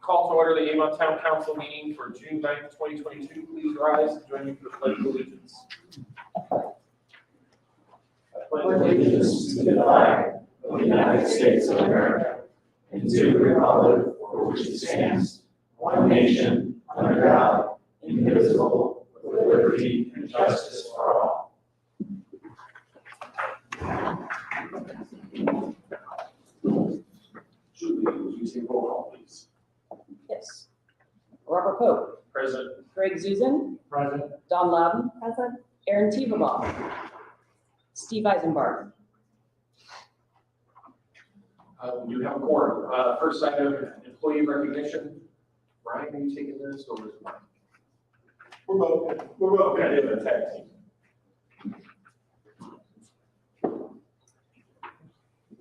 Call to order the Avon Town Council meeting for June 9th, 2022. Please rise and join me for the Pledge of Allegiance. I pledge allegiance to the flag of the United States of America and to the republic for which it stands, one nation, under God, indivisible, with liberty and justice for all. Julie, would you take roll call, please? Yes. Robert Pope. Present. Greg Zuzan. Present. Don Loudon. Present. Aaron Tieberbaum. Steve Eisenbarth. We do have a quorum. First item, employee recognition. Ryan, are you taking this or is it mine? We're both going to do a tag team.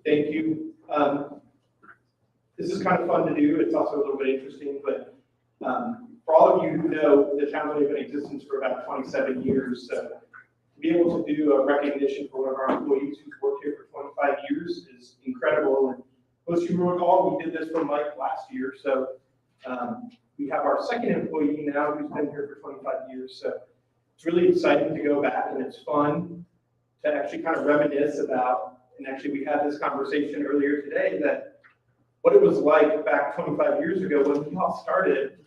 Thank you. This is kind of fun to do. It's also a little bit interesting, but for all of you who know, the town's only been in existence for about 27 years. So to be able to do a recognition for one of our employees who's worked here for 25 years is incredible. And most of you recall, we did this for Mike last year. So we have our second employee now who's been here for 25 years. So it's really exciting to go back, and it's fun to actually kind of reminisce about, and actually we had this conversation earlier today, that what it was like back 25 years ago when we all started,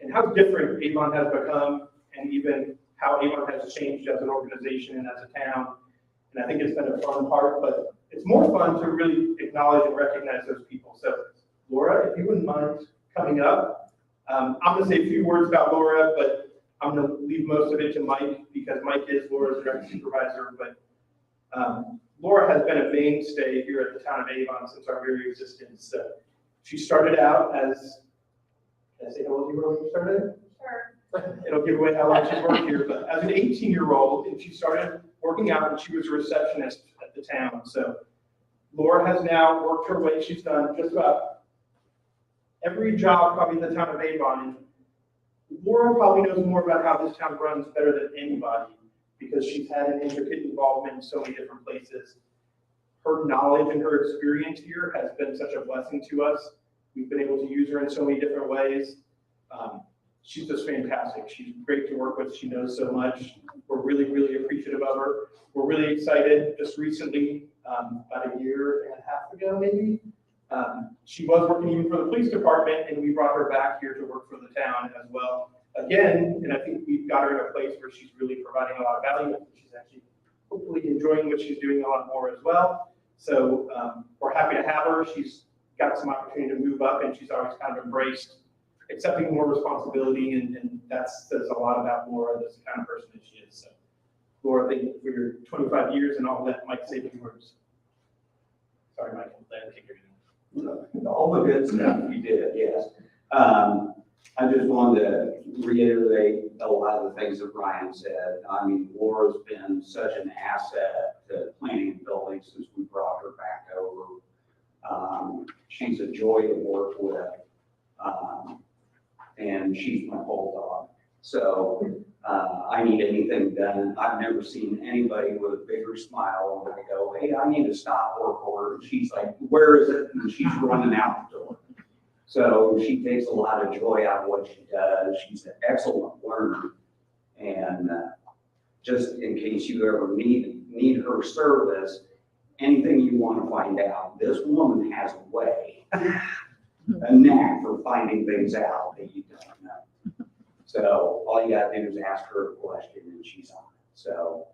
and how different Avon has become, and even how Avon has changed as an organization and as a town. And I think it's been a fun part, but it's more fun to really acknowledge and recognize those people. So Laura, if you wouldn't mind coming up. I'm going to say a few words about Laura, but I'm going to leave most of it to Mike because Mike is Laura's direct supervisor. But Laura has been a mainstay here at the town of Avon since our very existence. She started out as, can I say how old you were when you started? Sure. It'll give away how long she's worked here, but as an 18-year-old, and she started working out and she was a receptionist at the town. So Laura has now worked her way. She's done just about every job probably in the town of Avon. And Laura probably knows more about how this town runs better than anybody, because she's had an intricate involvement in so many different places. Her knowledge and her experience here has been such a blessing to us. We've been able to use her in so many different ways. She's just fantastic. She's great to work with. She knows so much. We're really, really appreciative of her. We're really excited. Just recently, about a year and a half ago, maybe, she was working even for the police department, and we brought her back here to work for the town as well. Again, and I think we've got her in a place where she's really providing a lot of value. She's actually hopefully enjoying what she's doing a lot more as well. So we're happy to have her. She's got some opportunity to move up, and she's always kind of embraced accepting more responsibility, and that says a lot about Laura, this kind of person that she is. So Laura, thank you for your 25 years, and I'll let Mike say a few words. Sorry, Mike, I'll take your name. All the good stuff you did, yes. I just wanted to reiterate a lot of the things that Ryan said. I mean, Laura's been such an asset to planning and building since we brought her back over. She's a joy to work with, and she's my bulldog. So I need anything done. I've never seen anybody with a bigger smile when I go, hey, I need a stop work order. And she's like, where is it? And she's running out the door. So she takes a lot of joy out of what she does. She's an excellent learner. And just in case you ever need her service, anything you want to find out, this woman has a way, a knack for finding things out that you don't know. So all you got to do is ask her a question and she's on it. So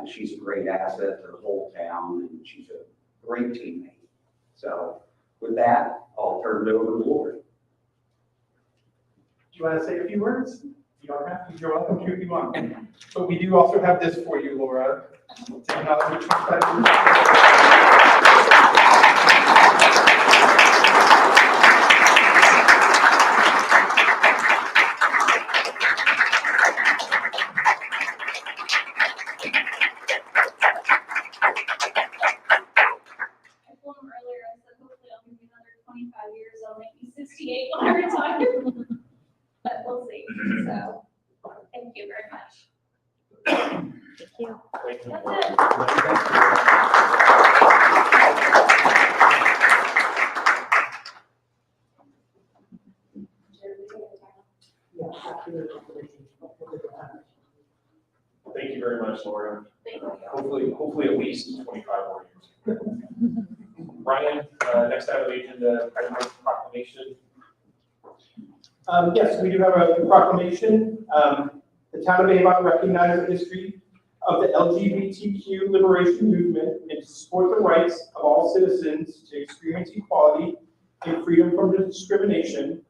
she's a great asset to the whole town, and she's a great teammate. So with that, I'll turn it over to Laura. Do you want to say a few words? You don't have to. You're welcome to if you want. But we do also have this for you, Laura. To acknowledge your 25 years. I told him earlier, I said, hopefully I'll give you another 25 years. I'll make you 68 when I retire. But we'll see. So thank you very much. Thank you. That's it. much, Laura. Thank you. Hopefully at least 25 more years. Ryan, next item on the agenda, Pride Month proclamation. Yes, we do have a proclamation. The town of Avon recognizes the history of the LGBTQ liberation movement and to support the rights of all citizens to experience equality and freedom from discrimination.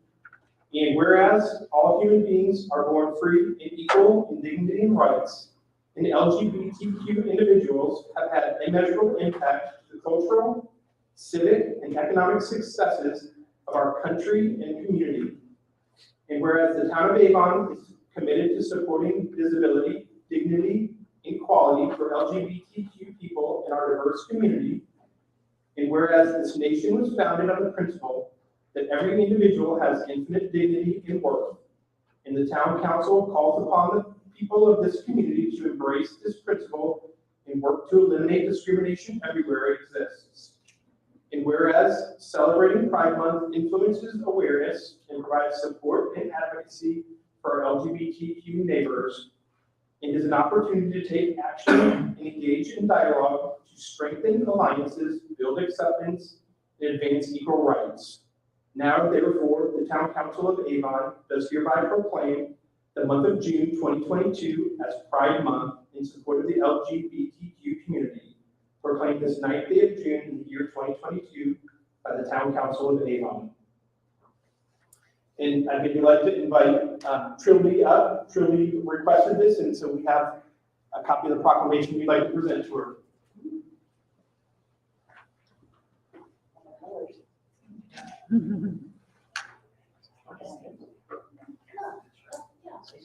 And whereas all human beings are born free and equal in dignity and rights, and LGBTQ individuals have had immeasurable impact to the cultural, civic, and economic successes of our country and community. And whereas the town of Avon is committed to supporting visibility, dignity, and equality for LGBTQ people in our diverse community, and whereas this nation was founded on the principle that every individual has infinite dignity and worth, and the town council calls upon the people of this community to embrace this principle and work to eliminate discrimination everywhere it exists. And whereas celebrating Pride Month influences awareness and provides support and advocacy for our LGBTQ neighbors, it is an opportunity to take action and engage in dialogue to strengthen alliances, build acceptance, and advance equal rights. Now, therefore, the Town Council of Avon does hereby proclaim the month of June 2022 as Pride Month in support of the LGBTQ community, proclaimed this 9th day of June in the year 2022 by the Town Council of Avon. And I'd maybe like to invite Trilby up. Trilby requested this, and so we have a copy of the proclamation we'd like to present to her.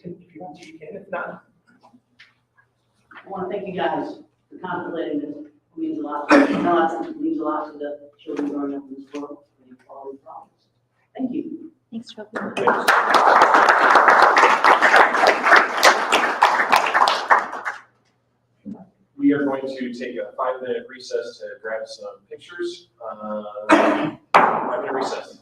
If you want to, you can. If not, I want to thank you guys for contemplating this. It means a lot. It means a lot to the children growing up in this world and equality problems. Thank you. Thanks, Trilby. We are going to take a 5-minute recess to grab some pictures. 5-minute recess.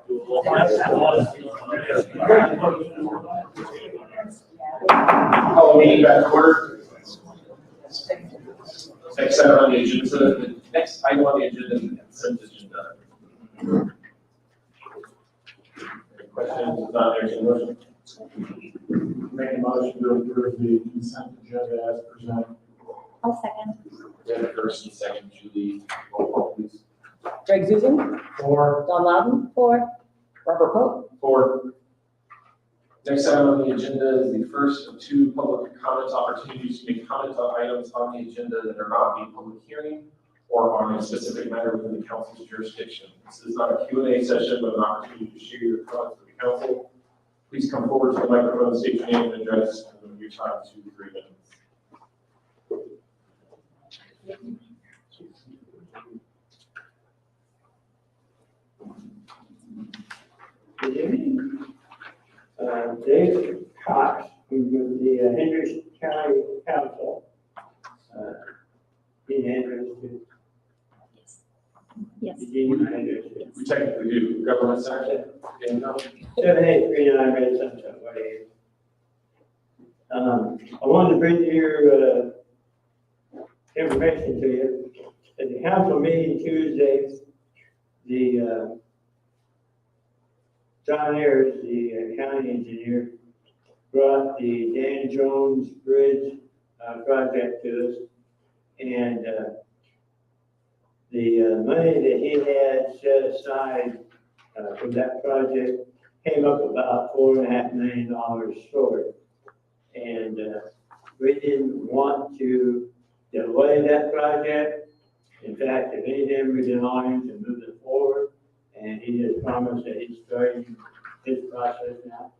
Call the meeting back to order. Next item on the agenda, the next item on the agenda is the consent agenda. Any questions about the motion? Make a motion to approve the consent agenda as presented. I'll second. We have a first and second, Julie, roll call please. Greg Zuzen, Four. Don Loudon, Four. Robert Pope. Four. Next item on the agenda is the first of two public comments opportunities to make comments on items on the agenda that are not a public hearing or on a specific matter within the council's jurisdiction. This is not a Q&A session, but an opportunity to share your thoughts with the council. Please come forward to the microphone, state your name and address, and limit your time to 3 minutes. Good evening. Dave Cox, who's with the Hendricks County Council. In interested. Yes. We technically do government center. Okay, no. 7839 Red Sunset Way. I wanted to bring your information to you. At the council meeting Tuesday, the John Ayers, the county engineer, brought the Dan Jones Bridge project to us. And the money that he had set aside for that project came up about $4.5 million short. And we didn't want to delay that project. In fact, if anything, we didn't want him to move it forward. And he has promised that he's starting his process now.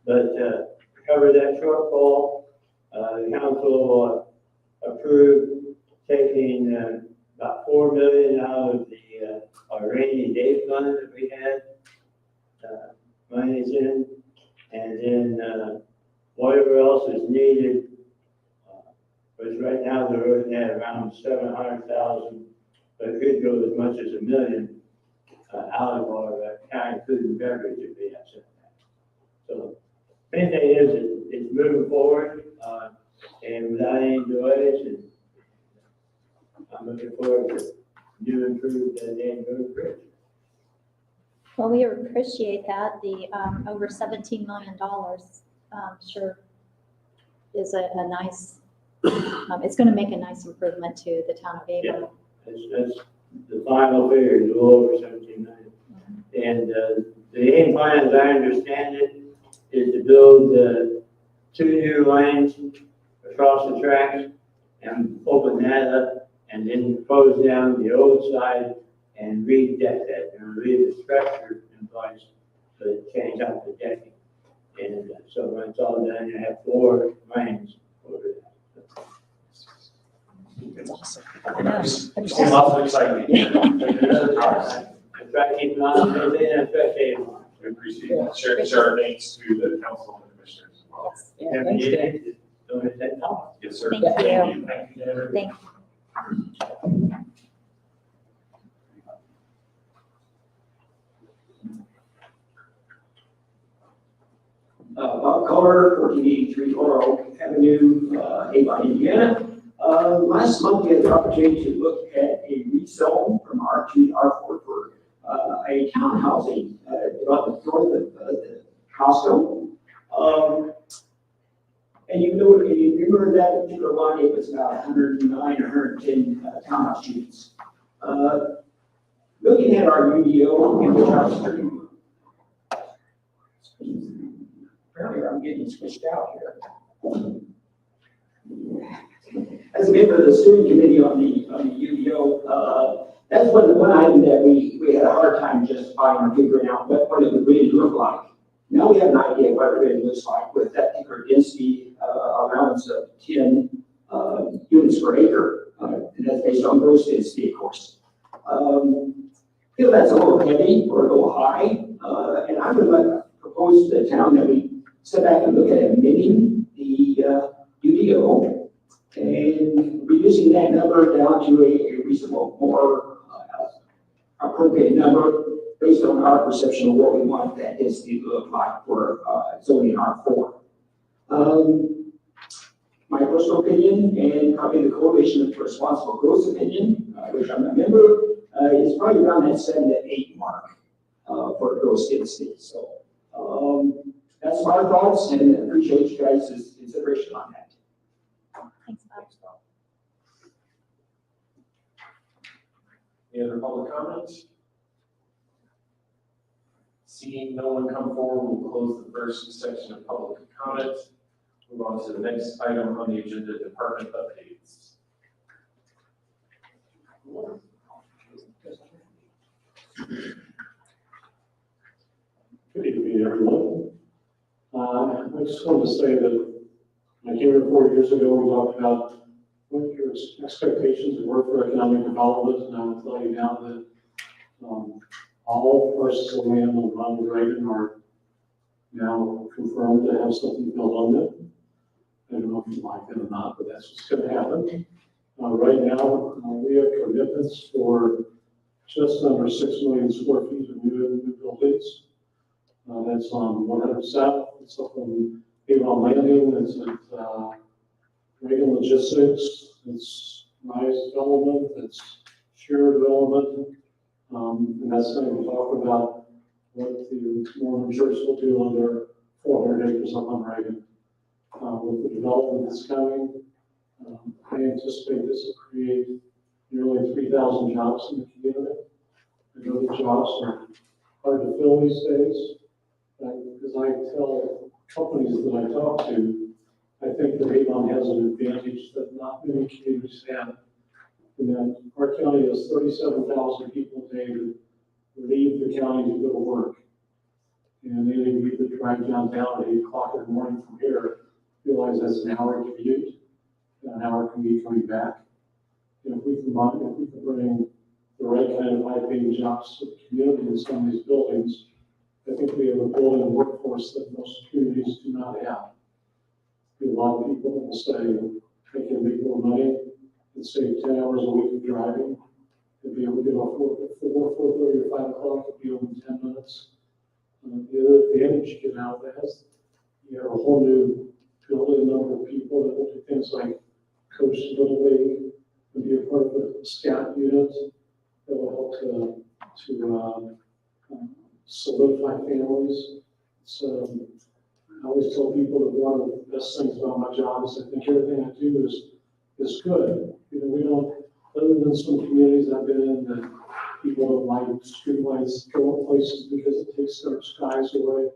But to cover that shortfall, the council approved taking about $4 million out of the our rainy day fund that we had monies in, and then whatever else is needed. Because right now they're looking at around 700,000, but it could go as much as $1 million out of our county food and beverage if we have some of that. So main thing is it's moving forward and without any delays, and I'm looking forward to new improved Dan Jones Bridge. Well, we appreciate that. The over $17 million sure is a nice, it's going to make a nice improvement to the town of Avon. That's the final figure is a little over 17 million. And the aim plan, as I understand it, is to build 2 new lanes across the tracks and open that up and then close down the old side and redeck that and leave the structure in place, but change out the decking. And so when it's all done, you have 4 lanes over that. It's awesome. I know. Lots of excitement. Try to keep an eye on everything, especially Avon. We appreciate it. Share our thanks to the council and commissioners as well. Yeah, thanks, Greg. Don't hit that top. Yes, sir. Thank you. Thank you. Thank Bob Color, 1483 Laurel Avenue, Avon, Indiana. Last month, we had the opportunity to look at a rezone from R2 to R4 for a townhousing development north of the Costco. And you know, if you remember that particular one, it was about 109 or 110 townhouse units. Looking at our UDO, in which I was pretty, apparently I'm getting switched out here. As a member of the steering committee on the UDO, that's one item that we had a hard time justifying or figuring out what it would really look like. Now we have an idea of what it really looks like with that particular density allowance of 10 units per acre. And that's based on gross density, of course. I feel that's a little heavy or a little high, and I would propose to the town that we sit back and look at amending the UDO and reducing that number down to a reasonable, more appropriate number, based on our perception of what we want that density to look like for zoning R4. My personal opinion, and probably the Coalition for Responsible Growth opinion, which I'm a member, is probably around that 7 to 8 mark for gross density. So that's my thoughts, and appreciate you guys' consideration on that. Thanks, Bob. Any other public comments? Seeing no one come forward, we'll close the first section of public comment. Move on to the next item on the agenda, department updates. Good evening, everyone. I just wanted to say that I came here 4 years ago, we talked about what your expectations were for economic development, and I will tell you now that all parcels of land on Ronald Reagan are now confirmed to have something built on them. I don't know if you like it or not, but that's what's going to happen. Right now, we have commitments for just under 6 million square feet of new buildings. That's on 100 South, it's up on Avon Landing, it's at Reagan Logistics, it's Rise Development, it's Share Development, and that's going to talk about what the Mormon Church will do on their 400 acres up on Reagan. With the development that's coming, I anticipate this will create nearly 3,000 jobs in the community. I know the jobs are hard to fill these days, because I tell companies that I talk to, I think that Avon has an advantage that not many communities have. And that our county has 37,000 people a day that leave the county to go to work. And they leave to drive downtown at 8 o'clock in the morning from here, realize that's an hour commute, an hour commute coming back. And if we can bring the right kind of high-paying jobs to the community in some of these buildings, I think we have a building workforce that most communities do not have. A lot of people will say they can make more money and save 10 hours a week of driving and be able to get off work at 4:30 or 5 o'clock and be home in 10 minutes. The other advantage you get out of that is you have a whole new building number of people that will do things like coach Little League and be a part of the scout unit that will help to solidify families. So I always tell people that one of the best things about my job is I think everything I do is good. You know, we don't, other than some communities I've been in that people don't like streetlights go up places because it takes their skies away.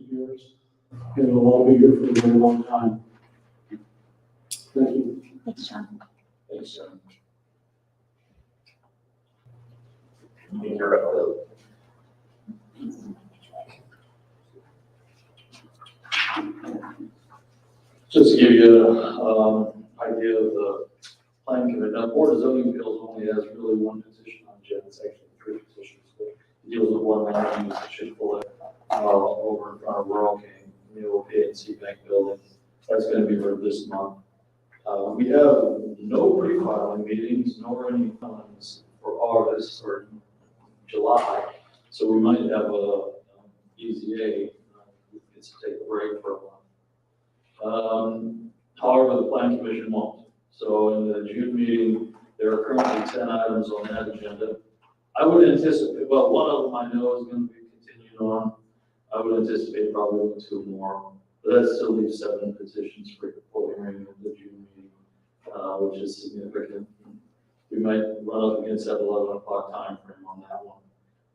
Years, and it'll all be here for a very long time. Thank you. Thanks, John. Thanks, John. You're up. Just to give you an idea of the plan committee, now Board of Zoning Appeals only has really one position on the agenda, it's actually 3 positions. But it deals with one line, use Chick-fil-A over in front of Rural King, the old PNC Bank building. That's going to be for this month. We have no pre-filing meetings nor any funds for August or July, so we might have a EZA gets to take a break for a month. However, the Plan Commission won't. So in the June meeting, there are currently 10 items on that agenda. I would anticipate, well, one of them I know is going to be continued on. I would anticipate probably 2 more, but that still leaves 7 petitions for hearing at the June meeting, which is significant. We might run up against that 11 o'clock time frame on that one.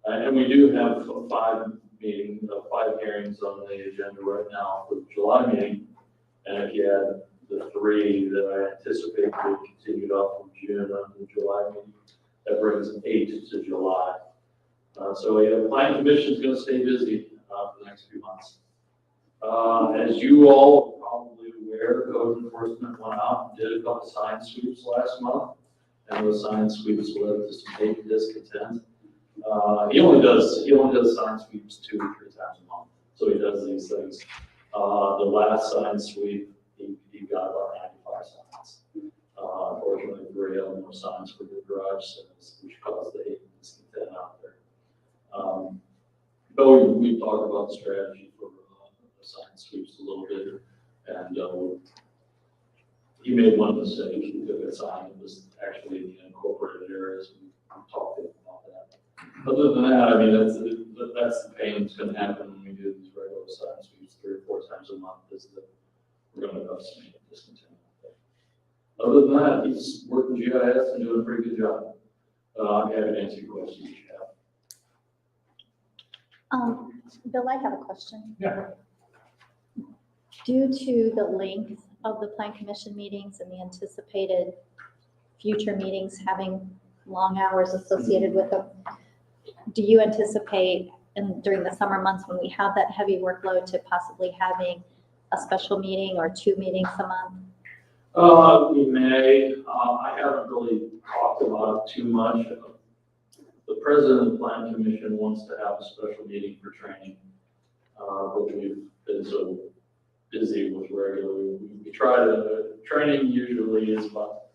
And we do have 5 hearings on the agenda right now for the July meeting. And if you add the 3 that I anticipate will be continued off from June on the July meeting, that brings 8 to July. So yeah, the planning commission is going to stay busy for the next few months. As you all are probably aware, code enforcement went out and did a couple sign sweeps last month, and those sign sweeps led to some big discontent. He only does sign sweeps 2 or 3 times a month, so he does these things. The last sign sweep, he got about 95 signs. Unfortunately, 3 of them were signs for the garage sales, which caused the hate and discontent out there. But we talked about the strategy for the sign sweeps a little bit, and he made one mistake. He took a sign that was actually in the incorporated areas. We talked to him about that. Other than that, I mean, that's the pain that's going to happen when we do these regular sign sweeps 3 or 4 times a month. Is that we're going to cause some discontent. Other than that, he's working GIS and doing a pretty good job. I'm happy to answer your questions if you have. Bill, I have a question. Yeah. Due to the length of the plan commission meetings and the anticipated future meetings having long hours associated with them, do you anticipate during the summer months when we have that heavy workload to possibly having a special meeting or 2 meetings a month? We may. I haven't really talked about it too much. The president of the plan commission wants to have a special meeting for training, but we've been so busy with regular. We try to, training usually is about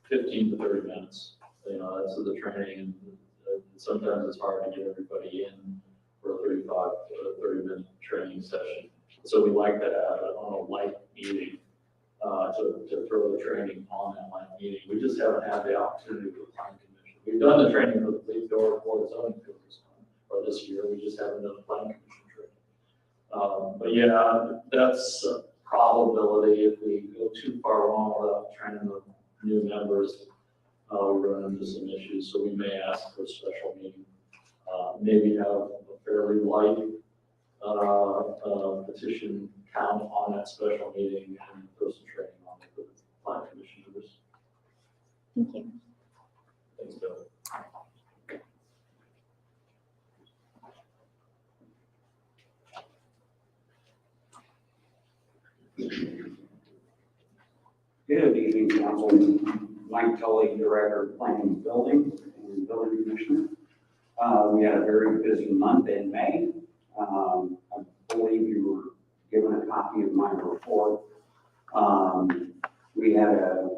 15 to 30 minutes. You know, that's the training, and sometimes it's hard to get everybody in for a 35 to 30 minute training session. So we like to have it on a light meeting to throw the training on that light meeting. We just haven't had the opportunity for the plan commission. We've done the training for the police door for the zoning appeals or this year. We just haven't done the plan commission training. But yeah, that's a probability. If we go too far along without training the new members, we run into some issues. So we may ask for a special meeting. Maybe have a fairly light petition count on that special meeting and throw some training on it for the plan commission members. Thank you. Thanks, Bill. Good evening, Council. Mike Tully, Director of Planning and Building and Building Commissioner. We had a very busy month in May. I believe you were given a copy of my report. We had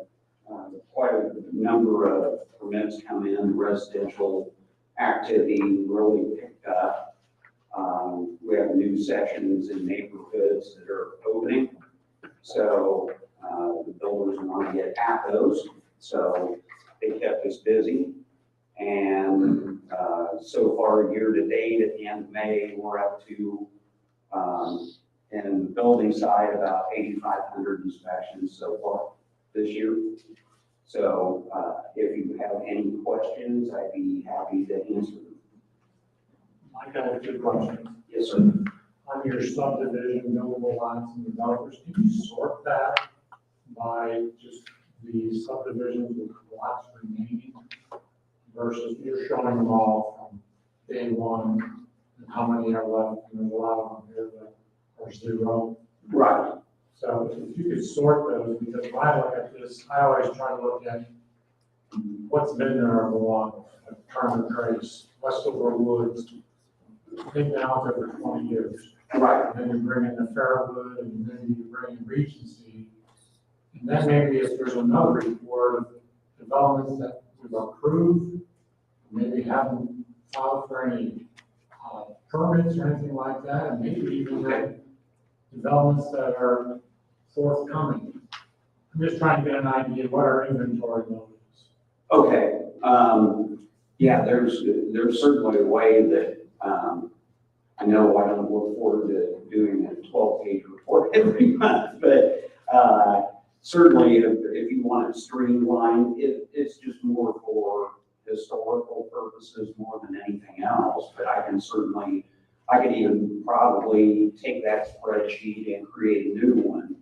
quite a number of permits come in, residential activity really picked up. We have new sections in neighborhoods that are opening. So the builders want to get at those. So they kept us busy. And so far, year to date, at the end of May, we're up to, in the building side, about 8,500 inspections so far this year. So if you have any questions, I'd be happy to answer them. I got a good question. Yes, sir. On your subdivision, buildable lots and developers, can you sort that by just the subdivisions with lots remaining versus you're showing them all from day one and how many are left, and there's a lot of them here that are 0. Right. So if you could sort those, because when I look at this, I always try to look at what's been there over long, like Carmen Trace, Westover Woods. They've been out there for 20 years. Right. And then you bring in the Fairwood, and then you bring in Regency. And then maybe if there's another report of developments that we've approved, maybe haven't filed for any permits or anything like that, and maybe even have developments that are forthcoming. I'm just trying to get an idea of what our inventory load is. Okay. Yeah, there's certainly a way that I know I don't look forward to doing a 12-page report every month, but certainly if you want it streamlined, it's just more for historical purposes more than anything else. But I could even probably take that spreadsheet and create a new one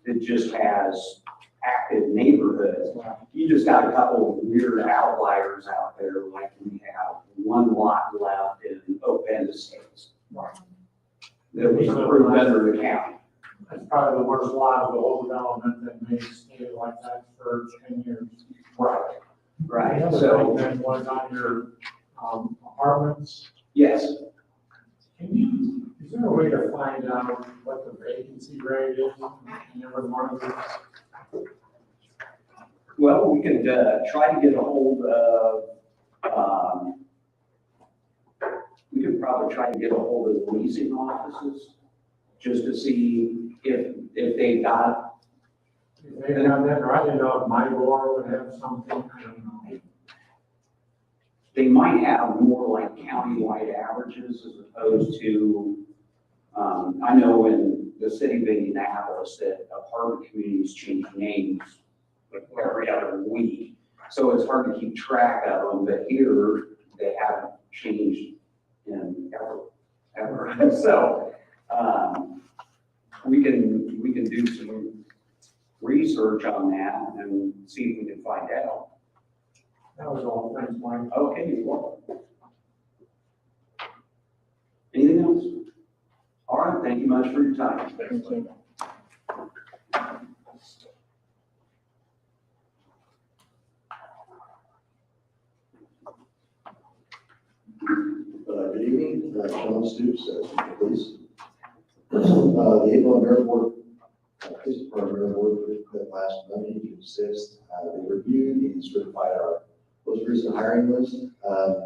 that just has active neighborhoods. You just got a couple of weird outliers out there, like we have one lot left in Oak Bend Estates. That was approved under the county. That's probably the worst lot of the whole development that may stay like that for 10 years. Right. Right, The other so, thing then was on your apartments. yes, Is there a way to find out what the vacancy rate is in every one of these? well, we could try to get a hold of, we could probably try to get a hold of the leasing offices, just to see if they got, If they have that, or I didn't know if my board would have something, I don't know. they might have more like countywide averages as opposed to, I know in the city of Indianapolis that apartment communities change names like every other week. So it's hard to keep track of them, but here they haven't changed in ever. So, we can do some research on that and see if we can find out. That was all, thanks, Mike. Okay, you're welcome. Anything else? All right, thank you much for your time. Thank you. Good evening, Sean Stoops, police. The Avon Airport Police Department Board met last Monday, June 6th. They reviewed and certified our most recent hiring list.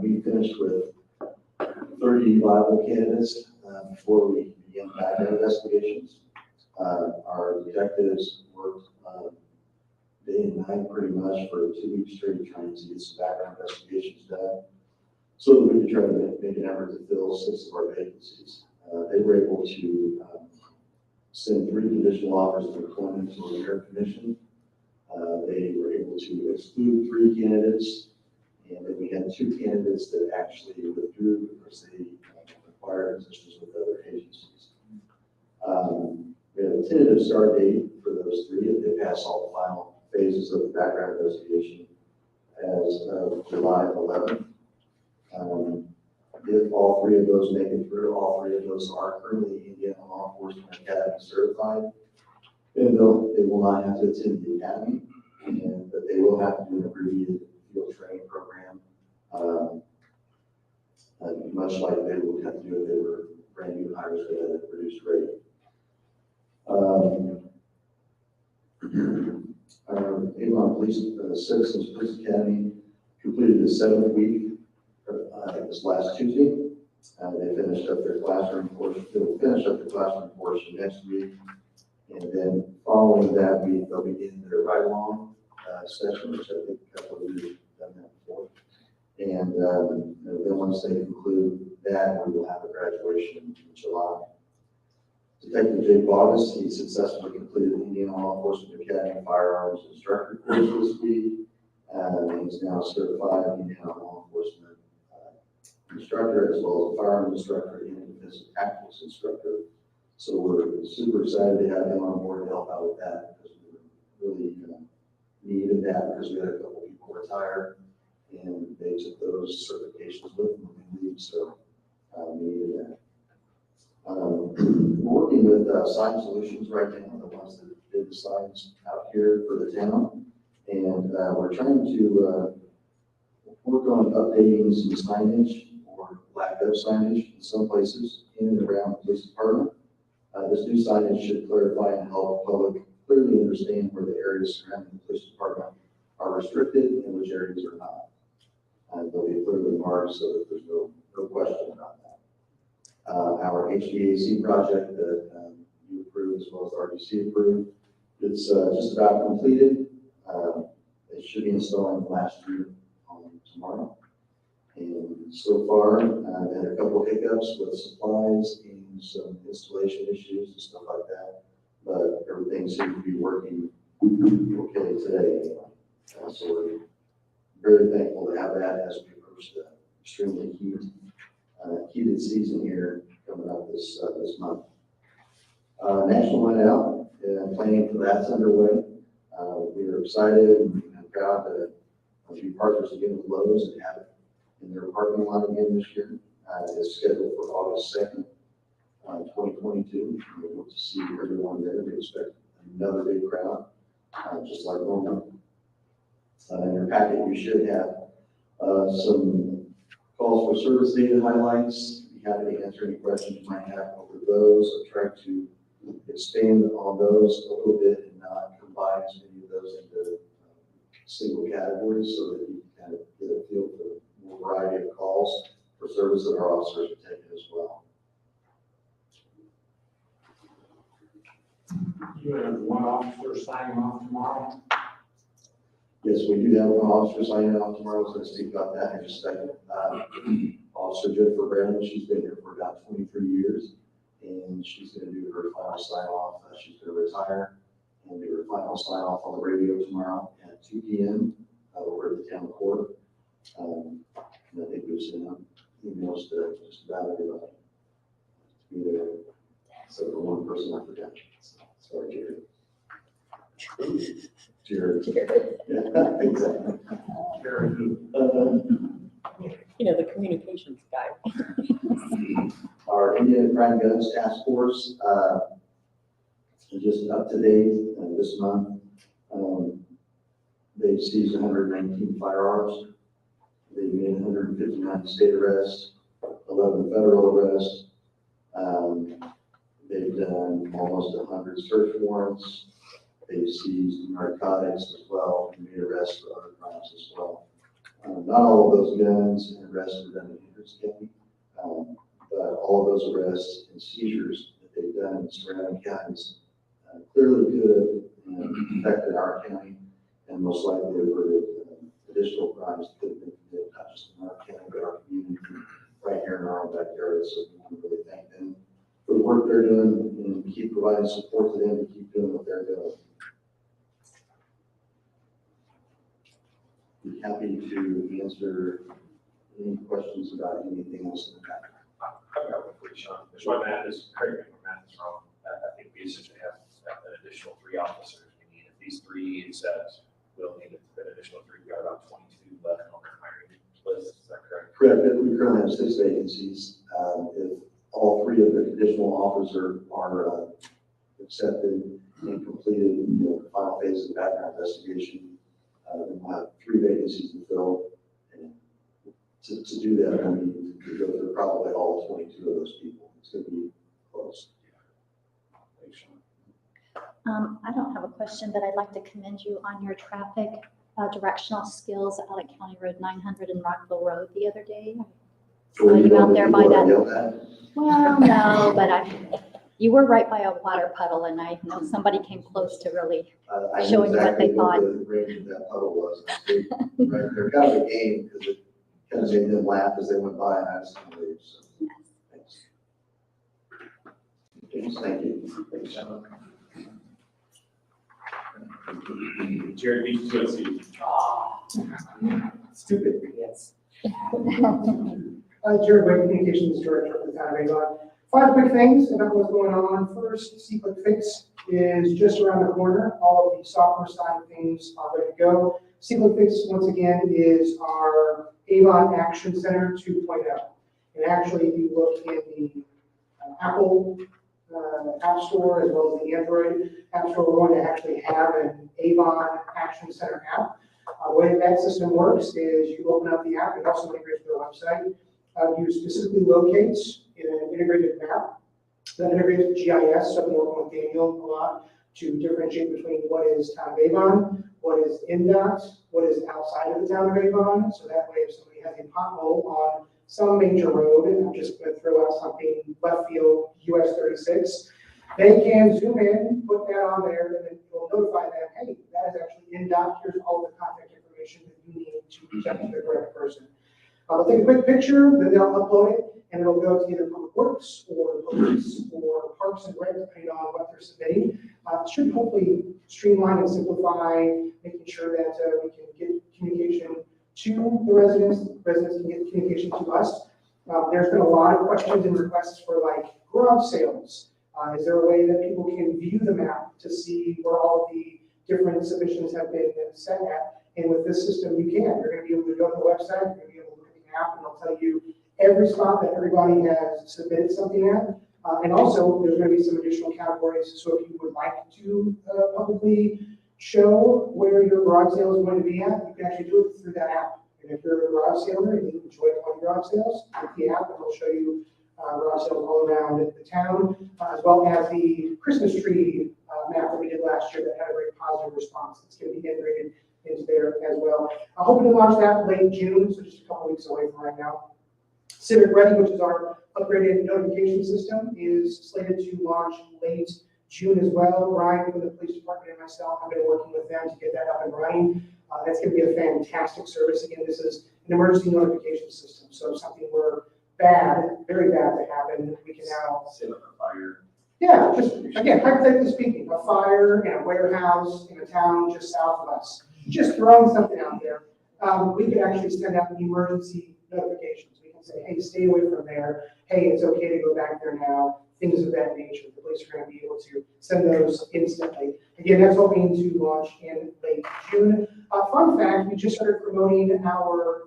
We finished with 30 viable candidates before we began background investigations. Our detectives worked day and night pretty much for 2 weeks straight trying to get some background investigations done, so that we could try to make an effort to fill 6 of our vacancies. They were able to send 3 conditional offers of employment to the Mayor Commission. They were able to exclude 3 candidates, and then we had 2 candidates that actually withdrew because they acquired positions with other agencies. We have a tentative start date for those 3 if they pass all the final phases of the background investigation as of July 11th. If all 3 of those make it through, all 3 of those are currently Indiana Law Enforcement Academy certified, then they will not have to attend the academy, but they will have to do an abbreviated field training program, much like they would have to do if they were brand new hires at a reduced rate. Our Avon Police Citizens Police Academy completed the 7th week this last Tuesday. They finished up their classroom portion. They will finish up the classroom portion next week, and then following that week they'll begin their ride-along session, which I think a couple of you have done that before. And then once they conclude that, we will have a graduation in July. Detective Jake Bogus, he successfully completed the Indiana Law Enforcement Academy Firearms Instructor course this week. He's now certified Indiana Law Enforcement instructor, as well as a firearms instructor and a defensive tactics instructor. So we're super excited to have him on board to help out with that, because we really needed that, because we had a couple people retire and they took those certifications with them when they leave, so we needed that. We're working with Sign Solutions right now, the ones that did the signs out here for the town, and we're trying to work on updating some signage or lack of signage in some places in and around the police department. This new signage should clarify and help the public clearly understand where the areas surrounding the police department are restricted and which areas are not. They'll be clearly marked so that there's no question about that. Our HVAC project that you approved as well as RDC approved, it's just about completed. It should be installing last year tomorrow. And So far, I've had a couple hiccups with supplies and some installation issues and stuff like that, but everything seems to be working okay today. So we're very thankful to have that as we approach the extremely heated season here coming up this month. National Night Out, planning for that's underway. We are excited and proud to be partners again with Lowe's and have it in their parking lot again this year. It's scheduled for August 2nd, 2022. We hope to see everyone there. We expect another big crowd, just like normal. In your packet, you should have some calls for service data highlights. Be happy to answer any questions you might have over those. I'll try to expand on those a little bit and not combine as many of those into single categories so that you can kind of get a feel for a variety of calls for service that our officers are taking as well. You have one officer signing off tomorrow. Yes, we do have one officer signing off tomorrow. I was going to speak about that in just a second. Officer Jennifer Brandon, she's been here for about 23 years, and she's going to do her final sign off. She's going to retire and do her final sign off on the radio tomorrow at 2 p.m. Over at the town court. And I think there's emails to just about everybody to be there. So the one person I forgot. Sorry, Jerry. Jared. Yeah, exactly. You know, the communications guy. Our Indian Crime Guns Task Force, is just up to date this month. They've seized 119 firearms. They've made 159 state arrests, 11 federal arrests. They've done almost 100 search warrants. They've seized narcotics as well and made arrests for other crimes as well. Not all of those guns and arrests were done in Hendricks County, but all of those arrests and seizures that they've done in surrounding counties clearly could have affected our county and most likely averted additional crimes that could have been committed not just in our county but our community right here in our own backyard. So we want to really thank them for the work they're doing and keep providing support to them to keep doing what they're doing. Be happy to answer any questions about anything else in the back. I've got one for you, Sean. There's my math is, correct me if my math is wrong. I think we essentially have an additional 3 officers. We need, if these 3 accept, we'll need an additional 3. We got about 22 left on the hiring list. Is that correct? Correct. We currently have 6 vacancies. If all 3 of the conditional offers are accepted and completed, the final phase of the background investigation, then we'll have 3 vacancies to fill. And to do that, I mean, to go through probably all 22 of those people. It's going to be close. Thanks, Sean. I don't have a question, but I'd like to commend you on your traffic directional skills out at County Road 900 and Rockville Road the other day. Saw you out there by that. Well, no, but you were right by a water puddle, and I know somebody came close to really showing you what they thought. The range of that puddle was. Right, they're kind of a game because it kind of made them laugh as they went by, and I just couldn't leave. So, thanks. Thank you. Thanks, Sean. Jared beat you to it. Stupid. Yes. Jared Wade, Communications Director for the town of Avon. 5 quick things about what's going on. First, C-Click Fix is just around the corner. All of the software side of things are ready to go. C-Click Fix, once again, is our Avon Action Center 2.0. And actually, if you look in the Apple App Store as well as the Android App Store, we're going to actually have an Avon Action Center app. The way that system works is you open up the app, it also integrates with the website. You specifically locates in an integrated map that integrates with GIS. So I've been working with Daniel a lot to differentiate between what is town of Avon, what is NDOT, what is outside of the town of Avon. So that way, if somebody has a pothole on some major road, and I'm just going to throw out something left field, US 36, they can zoom in, put that on there, and then it will notify them, hey, that is actually NDOT. Here's all the contact information that you need to reach out to the correct person. They'll take a quick picture, then they'll upload it, and it'll go to either Public Works or Police or Parks and Rec, depending on what they're submitting. It should hopefully streamline and simplify, making sure that we can get communication to the residents can get communication to us. There's been a lot of questions and requests for like garage sales. Is there a way that people can view the map to see where all the different submissions have been set at? And with this system, you can. You're going to be able to go to the website, you're going to be able to look at the map, and it'll tell you every spot that everybody has submitted something at. And also, there's going to be some additional categories. So if you would like to publicly show where your garage sale is going to be at, you can actually do it through that app. And if you're a garage sailor and you enjoy going to garage sales, with the app, it'll show you garage sales all around the town, as well as the Christmas tree map that we did last year that had a very positive response. It's going to be integrated into there as well. I'm hoping to launch that late June, so just a couple weeks away from right now. Civic Ready, which is our upgraded notification system, is slated to launch late June as well. Ryan from the police department and myself have been working with them to get that up and running. That's going to be a fantastic service. Again, this is an emergency notification system. So if something were bad, very bad to happen, we can now. Say like a fire. Yeah, just again, hypothetically speaking, a fire in a warehouse in a town just south of us. Just throwing something out there. We can actually send out emergency notifications. We can say, hey, stay away from there. Hey, it's okay to go back there now. Things of that nature. The police are going to be able to send those instantly. Again, that's hoping to launch in late June. Fun fact, we just started promoting our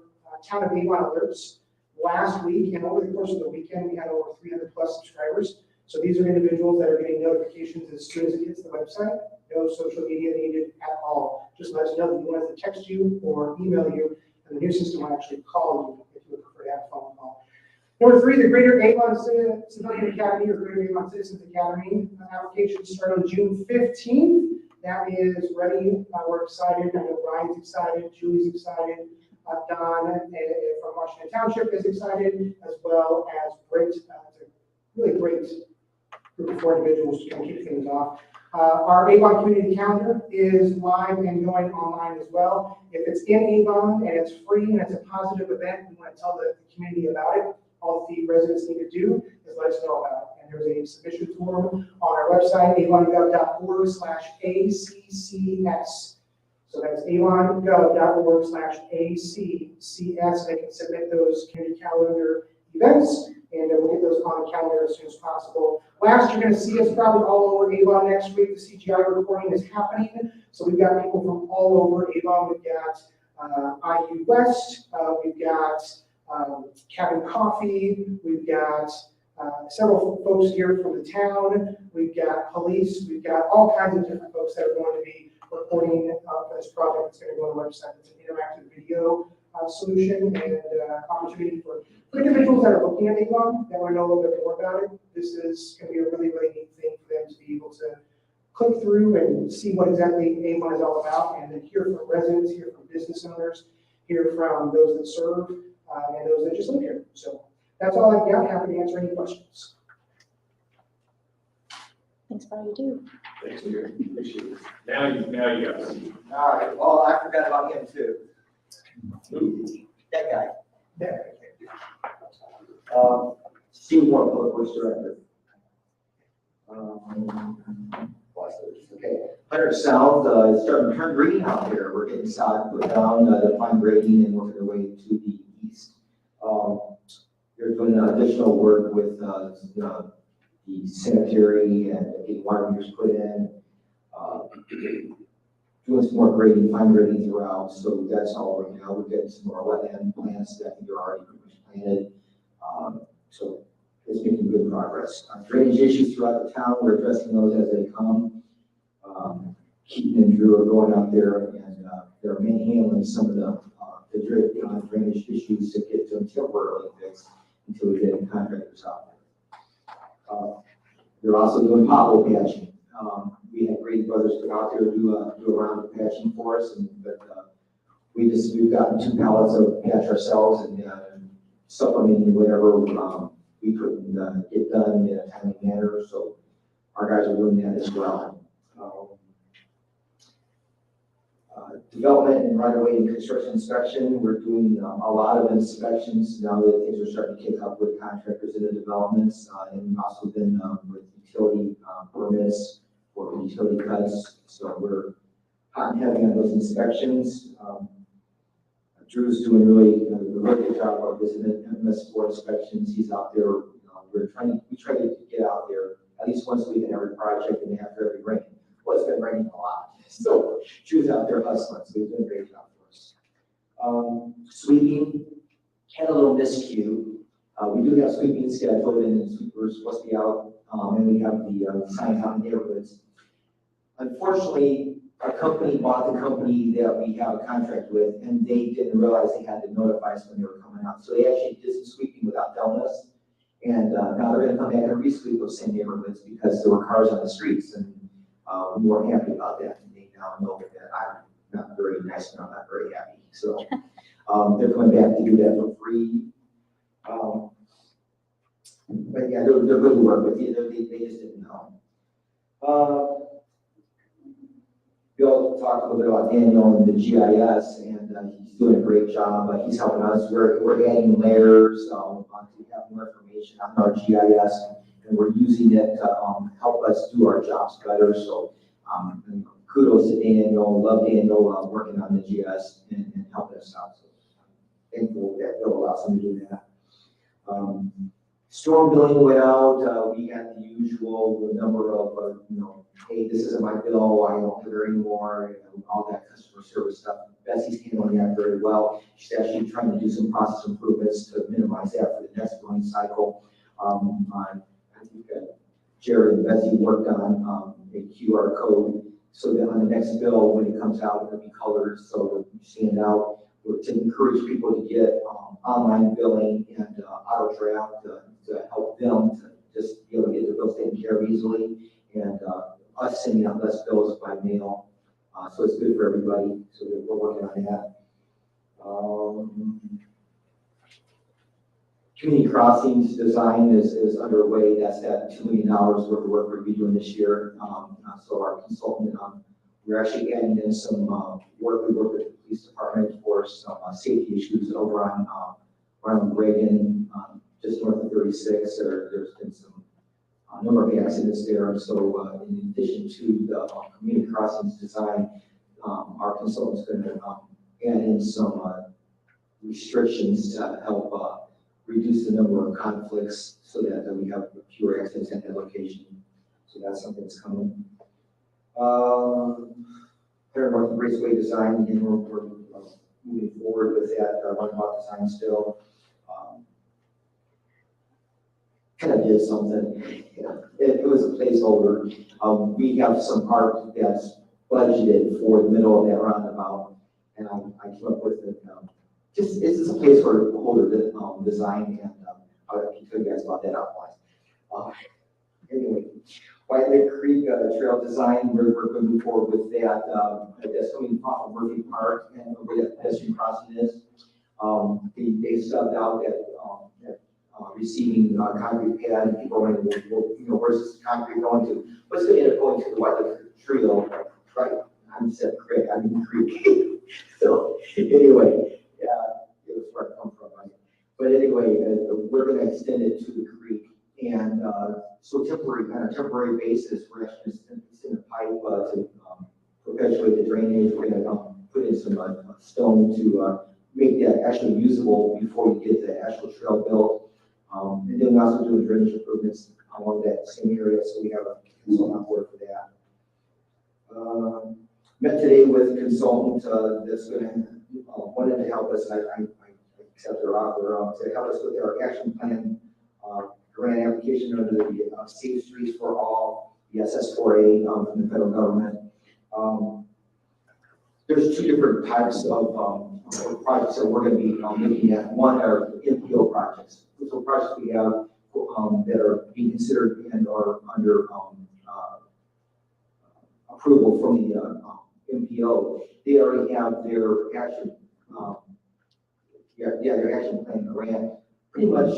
Town of Avon alerts last week, and over the course of the weekend, we had over 300 plus subscribers. So these are individuals that are getting notifications as soon as it hits the website. No social media needed at all. Just let us know that you want us to text you or email you, and the new system will actually call you if you would prefer to have a phone call. Number 3, the Greater Avon Civilian Academy or Greater Avon Citizens Academy applications start on June 15th. That is ready. We're excited. I know Brian's excited. Julie's excited. Don from Washington Township is excited, as well as Britt. It's a really great group of 4 individuals to kind of kick things off. Our Avon community calendar is live and going online as well. If it's in Avon and it's free and it's a positive event, we want to tell the community about it. All the residents need to do is let us know about it. And there's a submission form on our website, avongov.org/ACCS. So that's avongov.org/ACCS. They can submit those community calendar events, and we'll get those on the calendar as soon as possible. Last, you're going to see us probably all over Avon next week. The CGI reporting is happening. So we've got people from all over Avon. We've got IU West. We've got Cabin Coffee. We've got several folks here from the town. We've got police. We've got all kinds of different folks that are going to be reporting for this project. It's going to go on the website. It's an interactive video solution and opportunity for individuals that are looking at Avon that want to know a little bit more about it. This is going to be a really, really neat thing for them to be able to click through and see what exactly Avon is all about, and then hear from residents, hear from business owners, hear from those that serve, and those that just live here. So that's all I've got. Happy to answer any questions. Thanks for all you do. Thanks, Peter. Appreciate it. Now you got it. All right, well, I forgot about him too. That guy. There. Steve Moore, Public Works Director. Okay, 100 South, it's starting to turn green out there. We're getting sod put down, they're fine grading and working their way to the east. They're doing additional work with the cemetery and getting water meters put in. Doing some more grading, fine grading throughout, so that's all right now. We're getting some more wetland plants that I think are already pretty much planted. So it's making good progress. Drainage issues throughout the town, we're addressing those as they come. Keaton and Drew are going out there and they're manhandling some of the drainage issues to get them temporarily fixed until we get the contractors out there. They're also doing pothole patching. We had Grady Brothers go out there do a round of patching for us, but we've gotten 2 pallets of patch ourselves and supplementing whatever we couldn't get done in a timely manner. So our guys are doing that as well. Development and right-of-way and construction inspection, we're doing a lot of inspections now that things are starting to kick up with contractors in the developments, and we've also been with utility permits for utility cuts. So we're hot and heavy on those inspections. Drew's doing really good job of this MS4 inspections. He's out there. We try to get out there at least once a week in every project and after every rain. Well, it's been raining a lot, so Drew's out there hustling. So he's doing a great job for us. Sweeping had a little miscue. We do have sweeping scheduled, and we're supposed to be out, and we have the signs out in neighborhoods. Unfortunately, our company bought the company that we have a contract with, and they didn't realize they had to notify us when they were coming out. So they actually did some sweeping without telling us. And now they're going to come back and re-sweep those same neighborhoods because there were cars on the streets, and we weren't happy about that. And they now know that I'm not very nice and I'm not very happy. So they're coming back to do that for free. But yeah, they're good to work with you. They just didn't know. Bill talked a little bit about Daniel and the GIS, and he's doing a great job. He's helping us. We're adding layers to have more information on our GIS, and we're using it to help us do our jobs better. So kudos to Daniel. Love Daniel working on the GIS and helping us out. So I'm thankful that Bill allows him to do that. Storm billing went out. We got the usual number of, hey, this isn't my bill, I don't have it anymore, all that customer service stuff. Bessie's handling that very well. She's actually trying to do some process improvements to minimize that for the next billing cycle. I think Jared and Bessie worked on a QR code so that on the next bill, when it comes out, it'll be colored so you stand out. We're to encourage people to get online billing and auto draft to help them to just be able to get their bills taken care of easily, and us sending out less bills by mail. So it's good for everybody. So we're working on that. Community crossings design is underway. That's that $2 million worth of work we'll be doing this year. So our consultant, we're actually adding in some work. We work with the police department for some safety issues over on around Reagan, just north of 36. There's been some number of accidents there. So in addition to the community crossings design, our consultant's going to add in some restrictions to help reduce the number of conflicts so that we have fewer accidents at that location. So that's something that's coming. North Raceway design, and we're moving forward with that roundabout design still. Kind of did something. Yeah. It was a placeholder. We have some art that's budgeted for the middle of that roundabout, and I came up with it. It's just a placeholder design, and I can tell you guys about that offline. Anyway, White Lake Creek Trail design, we're going to move forward with that. That's coming off of Murphy Park and where that pedestrian crossing is. They subbed out that receiving concrete pad, and people are wondering, well, where's this concrete going to? What's going to end up going to the White Lake Trail? Right, I said creek, I mean creek. So anyway, it was where it come from, right? But anyway, we're going to extend it to the creek, and so on a temporary basis, we're actually send a pipe to perpetuate the drainage. We're going to put in some stone to make that actually usable before we get the actual trail built. And then we also do drainage improvements along that same area, so we have a consultant on board for that. Met today with a consultant that's going to wanted to help us. I accept their offer to help us with our action plan grant application under the Safe Streets for All, the SS4A from the federal government. There's two different types of projects that we're going to be looking at. One are MPO projects. Those are projects we have that are being considered and are under approval from the MPO. They already have their action, their action plan grant pretty much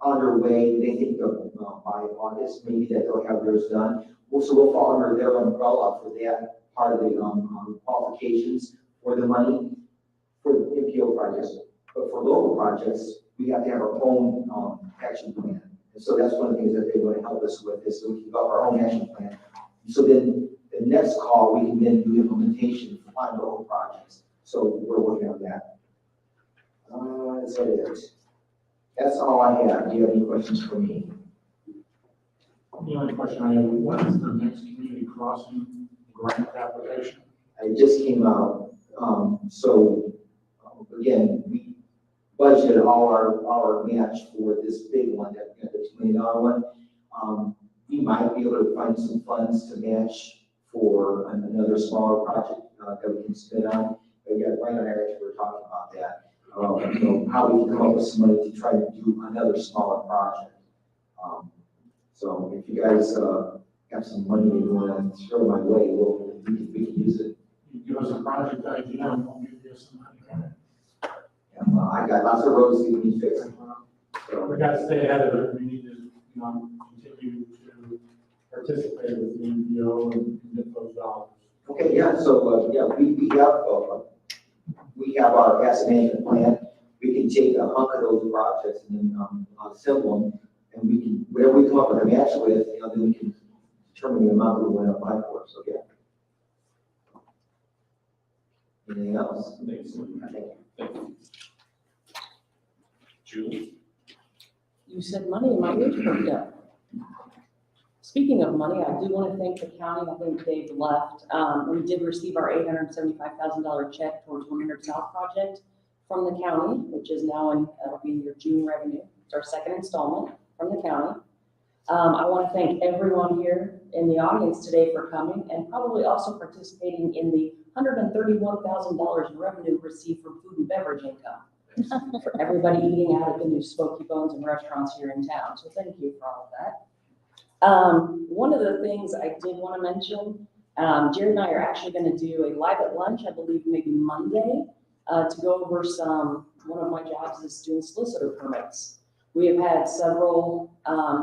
underway. They think by August maybe that they'll have theirs done. So we'll fall under their umbrella for that part of the qualifications for the money for the MPO projects. But for local projects, we have to have our own, action plan. And so that's one of the things that they want to help us with, is so we can develop our own action plan. So then the next call, we can then do implementation on local projects. So we're working on that. Is that it? That's all I have. Do you have any questions for me? The only question I have, when is the next community crossing grant application? It just came out. Again, we budgeted all our match for this big one, that, the $2 million one. We might be able to find some funds to match for another smaller project that we can spend on. But yeah, right on our edge, we're talking about that. How we can come up with some money to try to do another smaller project. So if you guys have some money that you want to throw my way, we can use it. You give us a project idea, and we'll give you some money. I got lots of roads that need fixing. So We got to stay ahead of it. We need to, continue to participate with the NPO and get those dollars. okay, yeah. So we have our asset management plan. We can take a hunk of those projects and then assemble them, and we can, whatever we come up with a match with, then we can determine the amount that we want to apply for. So yeah. Anything else? Thank you. Julie? You said money and my ears perked up. Speaking of money, I do want to thank the county. I think Dave left. We did receive our $875,000 check towards 100 South project from the county, which is now it'll be in your June revenue. It's our second installment from the county. I want to thank everyone here in the audience today for coming and probably also participating in the $131,000 in revenue received from food and beverage income. For everybody eating out at the new Smoky Bones and restaurants here in town. So thank you for all of that. One of the things I did want to mention, Jared and I are actually going to do a live at lunch, I believe maybe Monday, to go over one of my jobs is doing solicitor permits. We have had several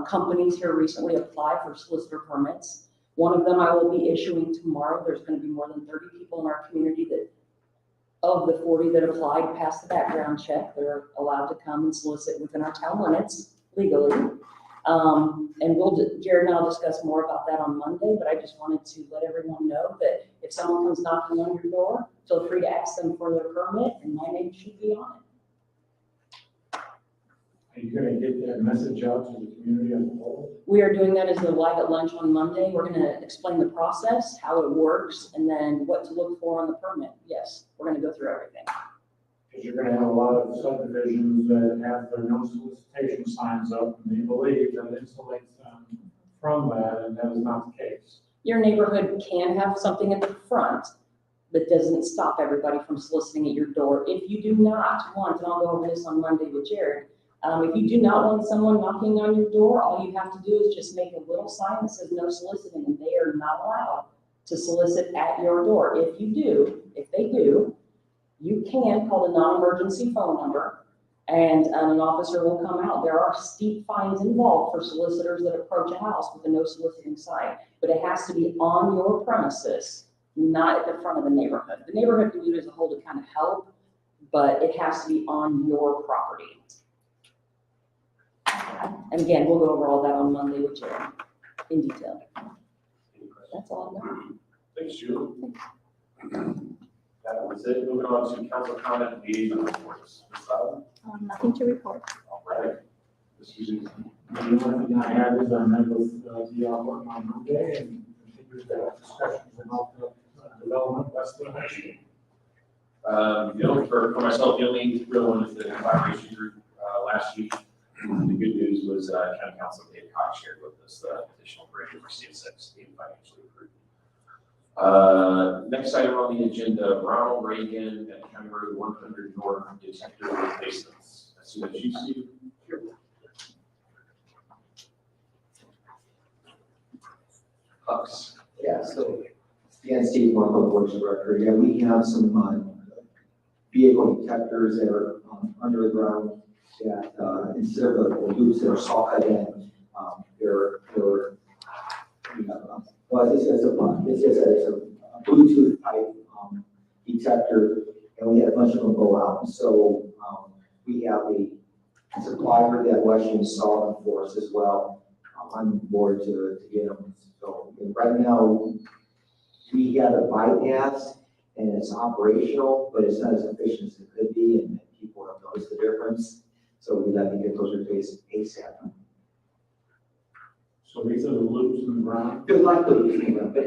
companies here recently apply for solicitor permits. One of them I will be issuing tomorrow. There's going to be more than 30 people in our community that, of the 40 that applied, passed the background check. They're allowed to come and solicit within our town limits legally. And Jared and I'll discuss more about that on Monday, but I just wanted to let everyone know that if someone comes knocking on your door, feel free to ask them for their permit and my name should be on it. Are you going to get that message out to the community as a whole? We are doing that as the live at lunch on Monday. We're going to explain the process, how it works, and then what to look for on the permit. Yes, we're going to go through everything. Because you're going to have a lot of subdivisions that have their no solicitation signs up, and they believe that it insulates them from that, and that is not the case. Your neighborhood can have something at the front that doesn't stop everybody from soliciting at your door. If you do not want, and I'll go over this on Monday with Jared, if you do not want someone knocking on your door, all you have to do is just make a little sign that says no soliciting, and they are not allowed to solicit at your door. If they do, you can call the non-emergency phone number and an officer will come out. There are steep fines involved for solicitors that approach a house with a no soliciting sign, but it has to be on your premises, not at the front of the neighborhood. The neighborhood can do it as a whole to kind of help, but it has to be on your property. And again, we'll go over all that on Monday with Jared in detail. That's all I know. Thanks, Julie. That was it. Moving on to council comment and liaison reports. Ms. Sullivan? Nothing to report. All right. Mr. Zuzi. The only thing I had is I met with the on Monday and continued the discussions about the development west of the high school. For myself, the only real one is the collaboration group last week. The good news was County Council Dave Cox shared with us the additional grant for CS6 being financially approved. Next item on the agenda, Ronald Reagan at County Road 100 North detector replacements. As soon as you see here. Hucks. Yeah, so, again, Steve, one Public Works Director. Yeah, we have some vehicle detectors that are under the ground that instead of the loops that are saw cut in, they're well, it's a Bluetooth type detector, and we had a bunch of them go out. So, we have a supplier that will actually install them for us as well. I'm board to get them. So right now, we have a bypass and it's operational, but it's not as efficient as it could be, and people have noticed the difference. So we'd like to get those replaced ASAP. So these are the loops in the ground? They're like the loops, but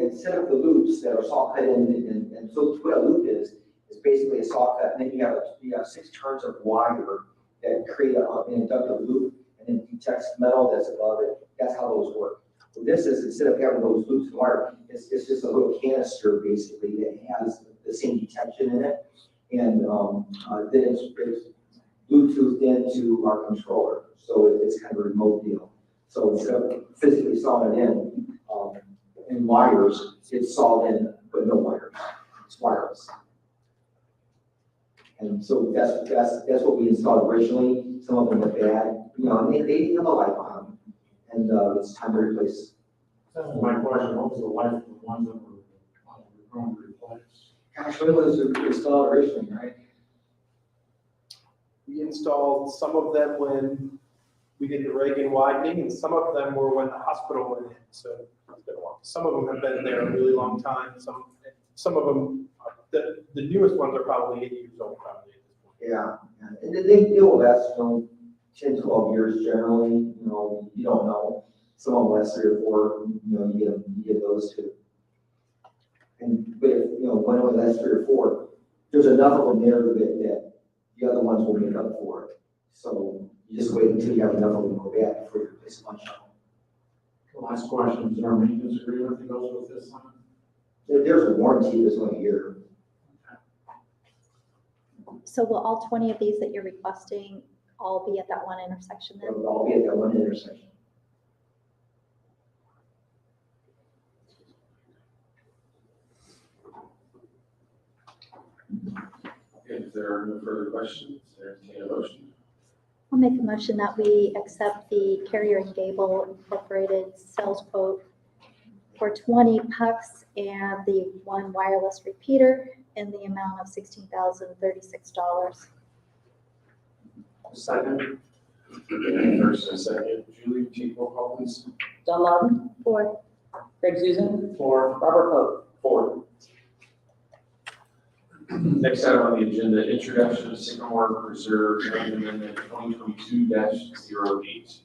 instead of the loops that are saw cut in, and so what a loop is basically a saw cut, and then you have 6 turns of wire that create an inductive loop, and then detects metal that's above it. That's how those work. So this is, instead of having those loops in wire, it's just a little canister basically that has the same detection in it, and then it's Bluetoothed into our controller, so it's kind of a remote deal. So instead of physically sawing it in wires, it's sawed in, but no wires. It's wireless. And so that's what we installed originally. Some of them are bad, and they have a life on them, and it's time to replace. That's my question, what was the life of the ones that were going to replace? Gosh, when was it installed originally, right? We installed some of them when we did the Reagan widening, and some of them were when the hospital went in. So it's been a while. Some of them have been there a really long time. Some of them, the newest ones are probably 8 years old, probably at this point. Yeah, and they will last, 10, 12 years generally. You don't know. Some of them last 3 or 4. You get those too. But if one only lasts 3 or 4, there's enough of them there that the other ones will make up for it. So you just wait until you have enough of them go bad before you replace a bunch of them. Last question, is there a maintenance agreement that goes with this one? There's a warranty that's 1 year. So will all 20 of these that you're requesting all be at that one intersection then? They'll all be at that one intersection. If there are no further questions, entertain a motion. I'll make a motion that we accept the Carrier and Gable Incorporated sales quote for 20 pucks and the 1 wireless repeater in the amount of $16,036. Second. First and second, Julie, take roll call, please. Don Martin, For Greg Susan, For Robert Pope. 4. Next item on the agenda, introduction of Sycamore Preserve Drain Amendment 2022-08.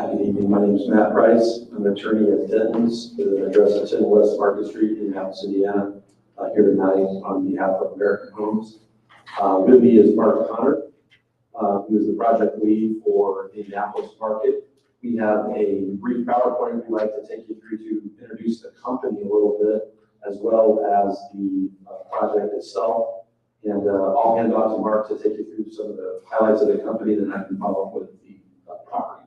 Good evening, my name is Matt Price. I'm an attorney at Denton's with an address at 10 West Market Street in Indianapolis, Indiana. Here tonight on behalf of American Homes. With me is Mark Connor, who is the project lead for the Indianapolis market. We have a brief PowerPoint we'd like to take you through to introduce the company a little bit, as well as the project itself. And I'll hand off to Mark to take you through some of the highlights of the company, then I can follow up with the property.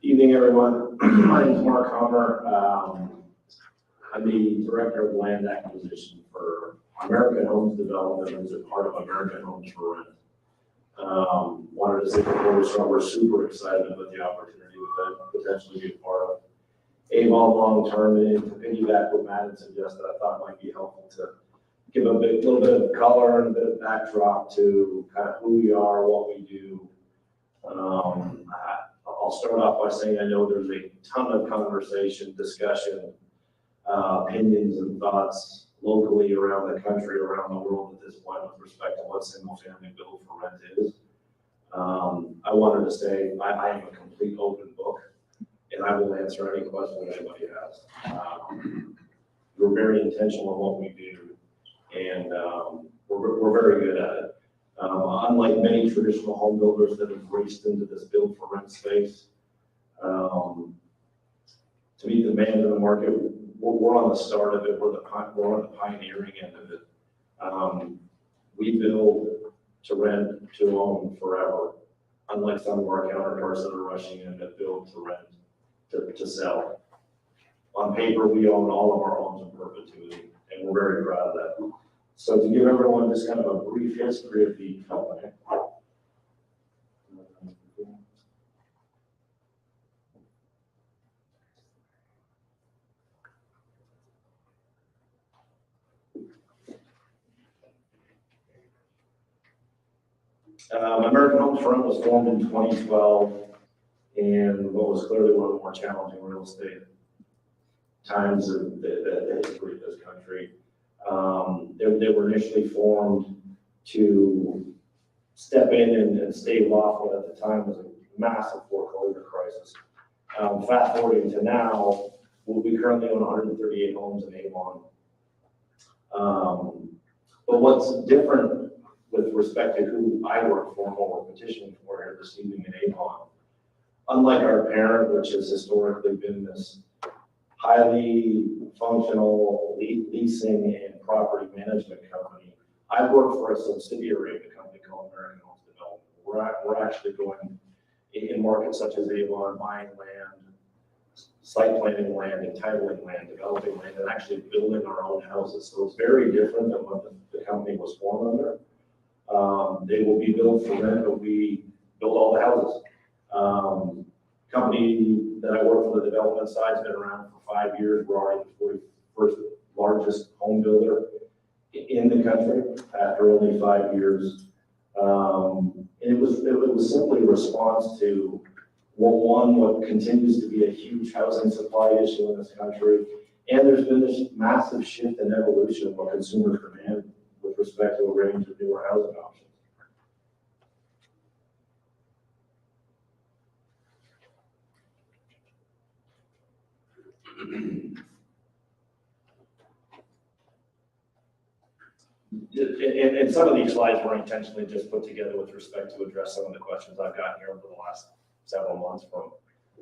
Evening, everyone. My name is Mark Homer. I'm the Director of Land Acquisition for American Homes Development, as a part of American Homes for Rent. Wanted to say before we start, we're super excited about the opportunity to potentially be a part of Avon long-term, and to piggyback what Matt had suggested, I thought it might be helpful to give a little bit of color and a bit of backdrop to kind of who we are, what we do. I'll start off by saying I know there's a ton of conversation, discussion, opinions and thoughts locally around the country, around the world at this point with respect to what single-family build for rent is. I wanted to say I am a complete open book, and I will answer any question that anybody has. We're very intentional in what we do, and we're very good at it. Unlike many traditional home builders that have raced into this build for rent space, to meet the demand in the market, we're on the start of it, we're on the pioneering end of it. We build to rent, to own forever, unlike some of our counterparts that are rushing in that build to rent, to sell. On paper, we own all of our homes in perpetuity, and we're very proud of that. So to give everyone just kind of a brief history of the company. American Homes for Rent was formed in 2012 in what was clearly one of the more challenging real estate times of the history of this country. They were initially formed to step in and stave off what at the time was a massive foreclosure crisis. Fast forwarding to now, we currently own 138 homes in Avon. But what's different with respect to who I work for and what we're petitioning for here this evening in Avon, unlike our parent, which has historically been this highly functional leasing and property management company, I work for a subsidiary of the company called American Homes Development. We're actually going in markets such as Avon, buying land, site planning land, entitling land, developing land, and actually building our own houses. So it's very different than what the company was formed under. They will be built for rent, but we build all the houses. Company that I work for the development side has been around for 5 years. We're already the 41st largest home builder in the country after only 5 years. And it was simply a response to what continues to be a huge housing supply issue in this country. And there's been this massive shift in evolution of what consumers demand with respect to a range of newer housing options. And some of these slides were intentionally just put together with respect to address some of the questions I've gotten here over the last several months from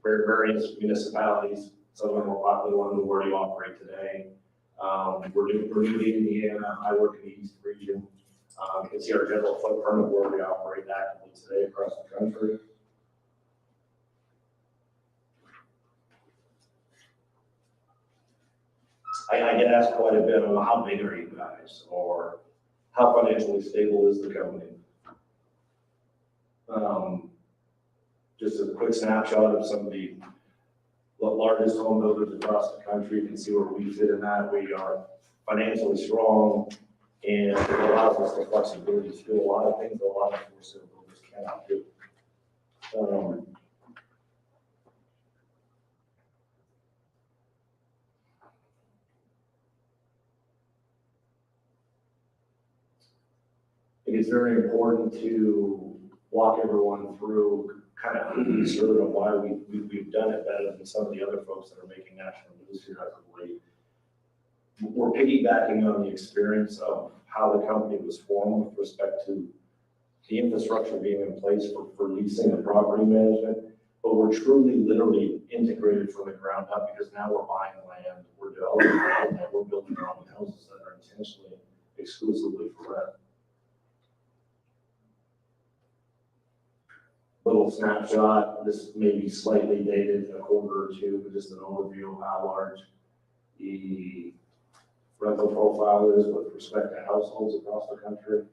various municipalities. Some of them are popular ones where you operate today. We're new to Indiana. I work in the East region. You can see our general footprint of where we operate actively today across the country. I get asked quite a bit on how big are you guys, or how financially stable is the company? Just a quick snapshot of some of the largest home builders across the country. You can see where we fit in that. We are financially strong, and it allows us the flexibility to do a lot of things that a lot of wholesale builders cannot do. I think it's very important to walk everyone through kind of who we serve and why we've done it better than some of the other folks that are making national news here as of late. We're piggybacking on the experience of how the company was formed with respect to the infrastructure being in place for leasing and property management, but we're truly literally integrated from the ground up because now we're buying land, we're developing land, and we're building our own houses that are intentionally exclusively for rent. Little snapshot, this may be slightly dated a quarter or two, but just an overview of how large the rental profile is with respect to households across the country.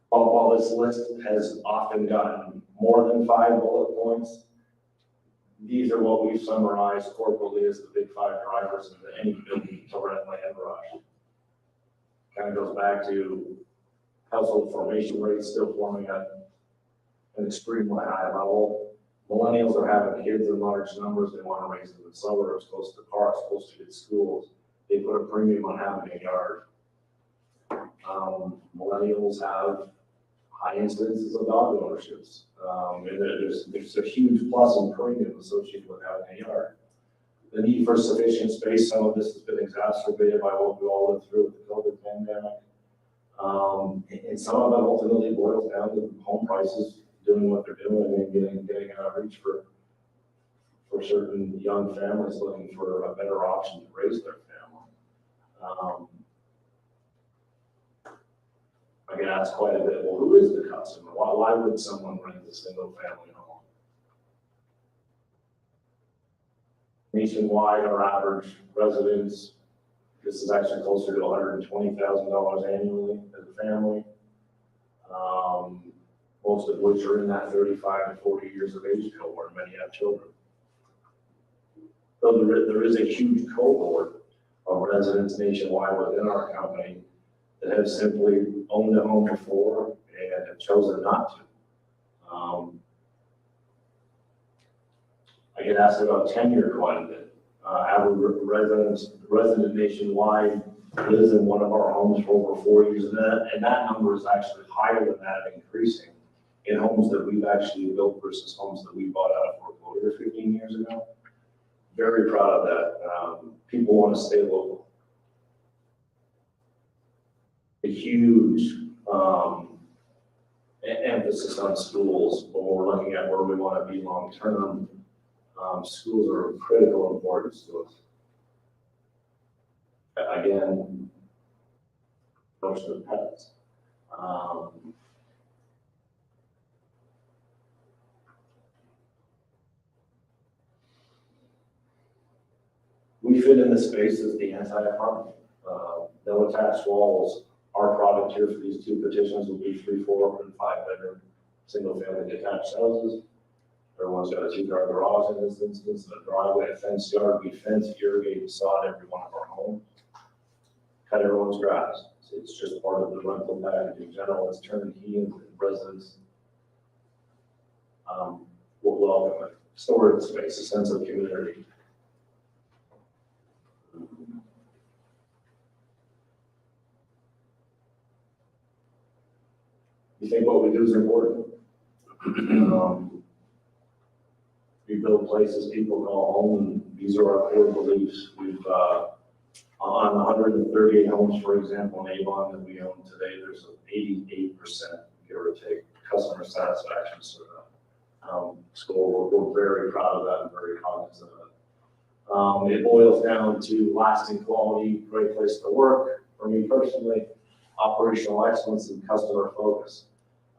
While this list has often gotten more than 5 bullet points, these are what we've summarized corporately as the big 5 drivers of any building to rent land rush. Kind of goes back to household formation rates still forming at an extremely high level. Millennials are having kids in large numbers. They want to raise them in suburbs, close to parks, close to good schools. They put a premium on having a yard. Millennials have high incidences of dog ownerships. And there's a huge plus and premium associated with having a yard. The need for sufficient space, some of this has been exacerbated by what we all lived through with the COVID pandemic. And some of it ultimately boils down to home prices doing what they're doing and getting out of reach for for certain young families looking for a better option to raise their family. I get asked quite a bit, well, who is the customer? Why would someone rent a single family home? Nationwide, our average residence, this is actually closer to $120,000 annually as a family. Most of which are in that 35 to 40 years of age cohort, many have children. So there is a huge cohort of residents nationwide within our company that have simply owned a home before and have chosen not to. I get asked about tenure quite a bit. Average resident nationwide lives in one of our homes for over 4 years, and that number is actually higher than that, increasing in homes that we've actually built versus homes that we bought out of foreclosure 15 years ago. Very proud of that. People want to stay local. A huge emphasis on schools when we're looking at where we want to be long term. Schools are of critical importance to us. Again, notion of pets. We fit in the space as the anti-apartment. No attached walls. Our product here for these two petitions will be 3, 4, and 5 bedroom, single family detached houses. Everyone's got a 2-car garage in this instance, a driveway, a fenced yard. We fence, irrigate, and sod every one of our homes. Cut everyone's grass. It's just part of the rental package in general. It's turnkey and residents will welcome it. Storage space, a sense of community. You think what we do is important? We build places people call home, and these are our core beliefs. We've, on 138 homes, for example, in Avon that we own today, there's an 88%, give or take, customer satisfaction score. We're very proud of that and very cognizant of it. It boils down to lasting quality, great place to work. For me personally, operational excellence and customer focus.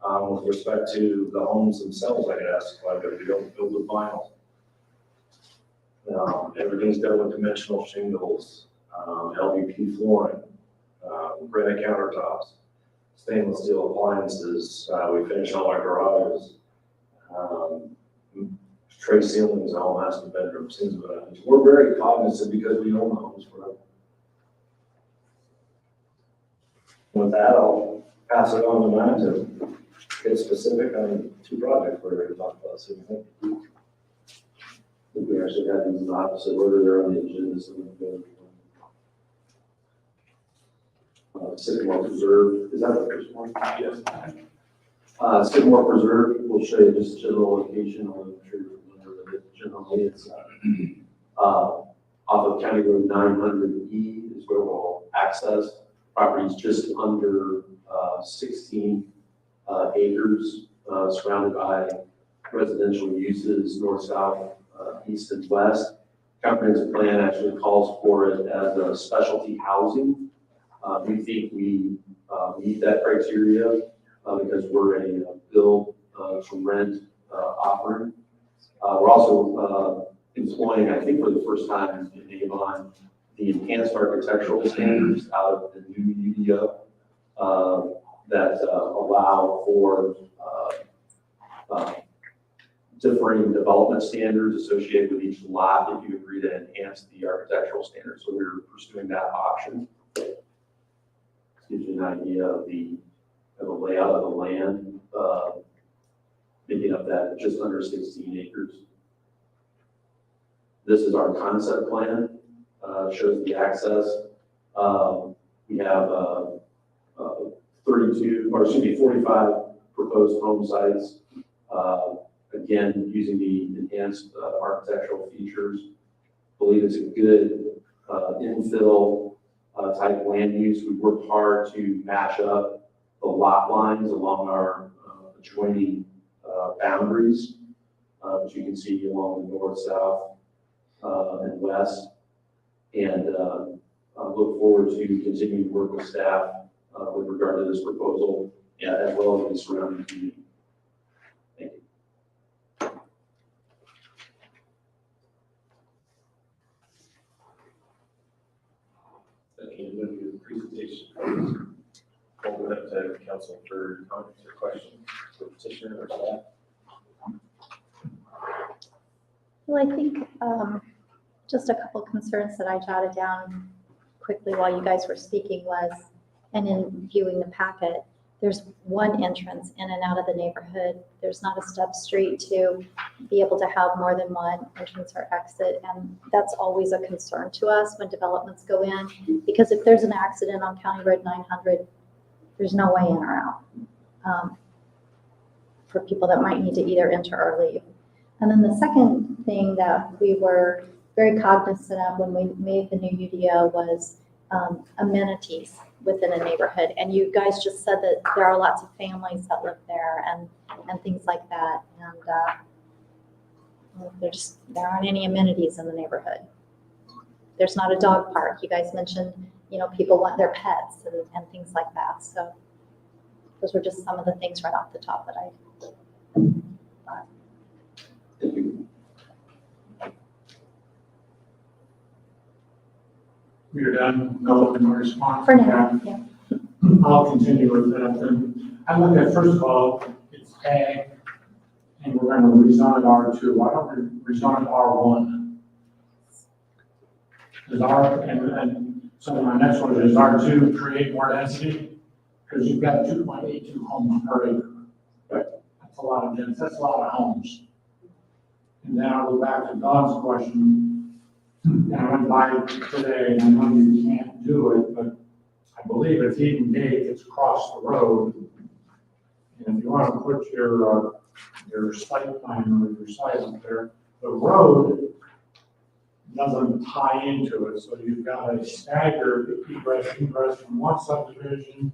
With respect to the homes themselves, I get asked quite a bit. We don't build with vinyl. Everything's done with dimensional shingles, LVP flooring, granite countertops, stainless steel appliances. We finish all our garages, tray ceilings in all master bedrooms, things of that nature. We're very cognizant because we own the homes forever. With that, I'll pass it on to Matt to get specific on 2 projects we're going to talk about. So I think we actually have these in the opposite order there on the agenda. So Sycamore Preserve, is that the first one? Yes. Sycamore Preserve, we'll show you just general location. I'm sure you're familiar with it. Generally, it's off of County Road 900E is where we'll access. Properties just under 16 acres, surrounded by residential uses, north, south, east, and west. Comprehensive plan actually calls for it as a specialty housing. We think we meet that criteria because we're a build to rent offering. We're also employing, I think for the first time in Avon, the enhanced architectural standards out of the new UDO that allow for differing development standards associated with each lot if you agree to enhance the architectural standards. So we're pursuing that option. Gives you an idea of the layout of the land, making up that just under 16 acres. This is our concept plan. Shows the access. We have 45 proposed home sites. Again, using the enhanced architectural features. Believe it's a good infill type land use. We worked hard to match up the lot lines along our adjoining boundaries which you can see along the north, south, and west. And I look forward to continuing to work with staff with regard to this proposal, as well as the surrounding community. Thank you. Thank you for your presentation. Open up to council for comments or questions for petitioner or staff. Well, I think just a couple concerns that I jotted down quickly while you guys were speaking was, and in viewing the packet, there's one entrance in and out of the neighborhood. There's not a step street to be able to have more than one entrance or exit. And that's always a concern to us when developments go in, because if there's an accident on County Road 900, there's no way in or out for people that might need to either enter or leave. And then the second thing that we were very cognizant of when we made the new UDO was amenities within a neighborhood. And you guys just said that there are lots of families that live there and things like that. And there aren't any amenities in the neighborhood. There's not a dog park. You guys mentioned, people want their pets and things like that. So those were just some of the things right off the top that I thought. Thank you. We're done, no open response. For now, yeah. I'll continue with that. And I look at, first of all, it's ag, and we're going to rezone it R2. Why don't we rezone it R1? And so my next one is R2 create more density, because you've got 2.82 homes per acre. That's a lot of density. That's a lot of homes. And then I'll go back to Don's question. And I went by today, and I know you can't do it, but I believe it's Eden Gate, it's across the road. And if you want to put your site plan or your site up there, the road doesn't tie into it, so you've got a staggered egress from one subdivision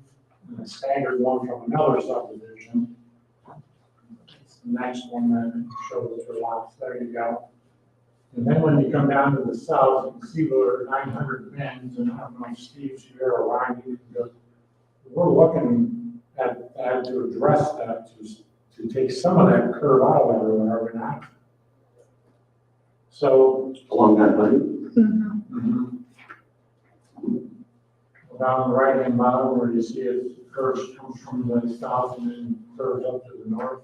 and a staggered one from another subdivision. It's the next one that shows your lots. There you go. And then when you come down to the south, you can see where 900 bends, and I don't know if Steve's here or Ryan, we're looking at that to address that, to take some of that curve out of there, are we not? So. Along that line? Mm-hmm. Down on the right-hand bottom where you see it curves comes from the south and then curves up to the north.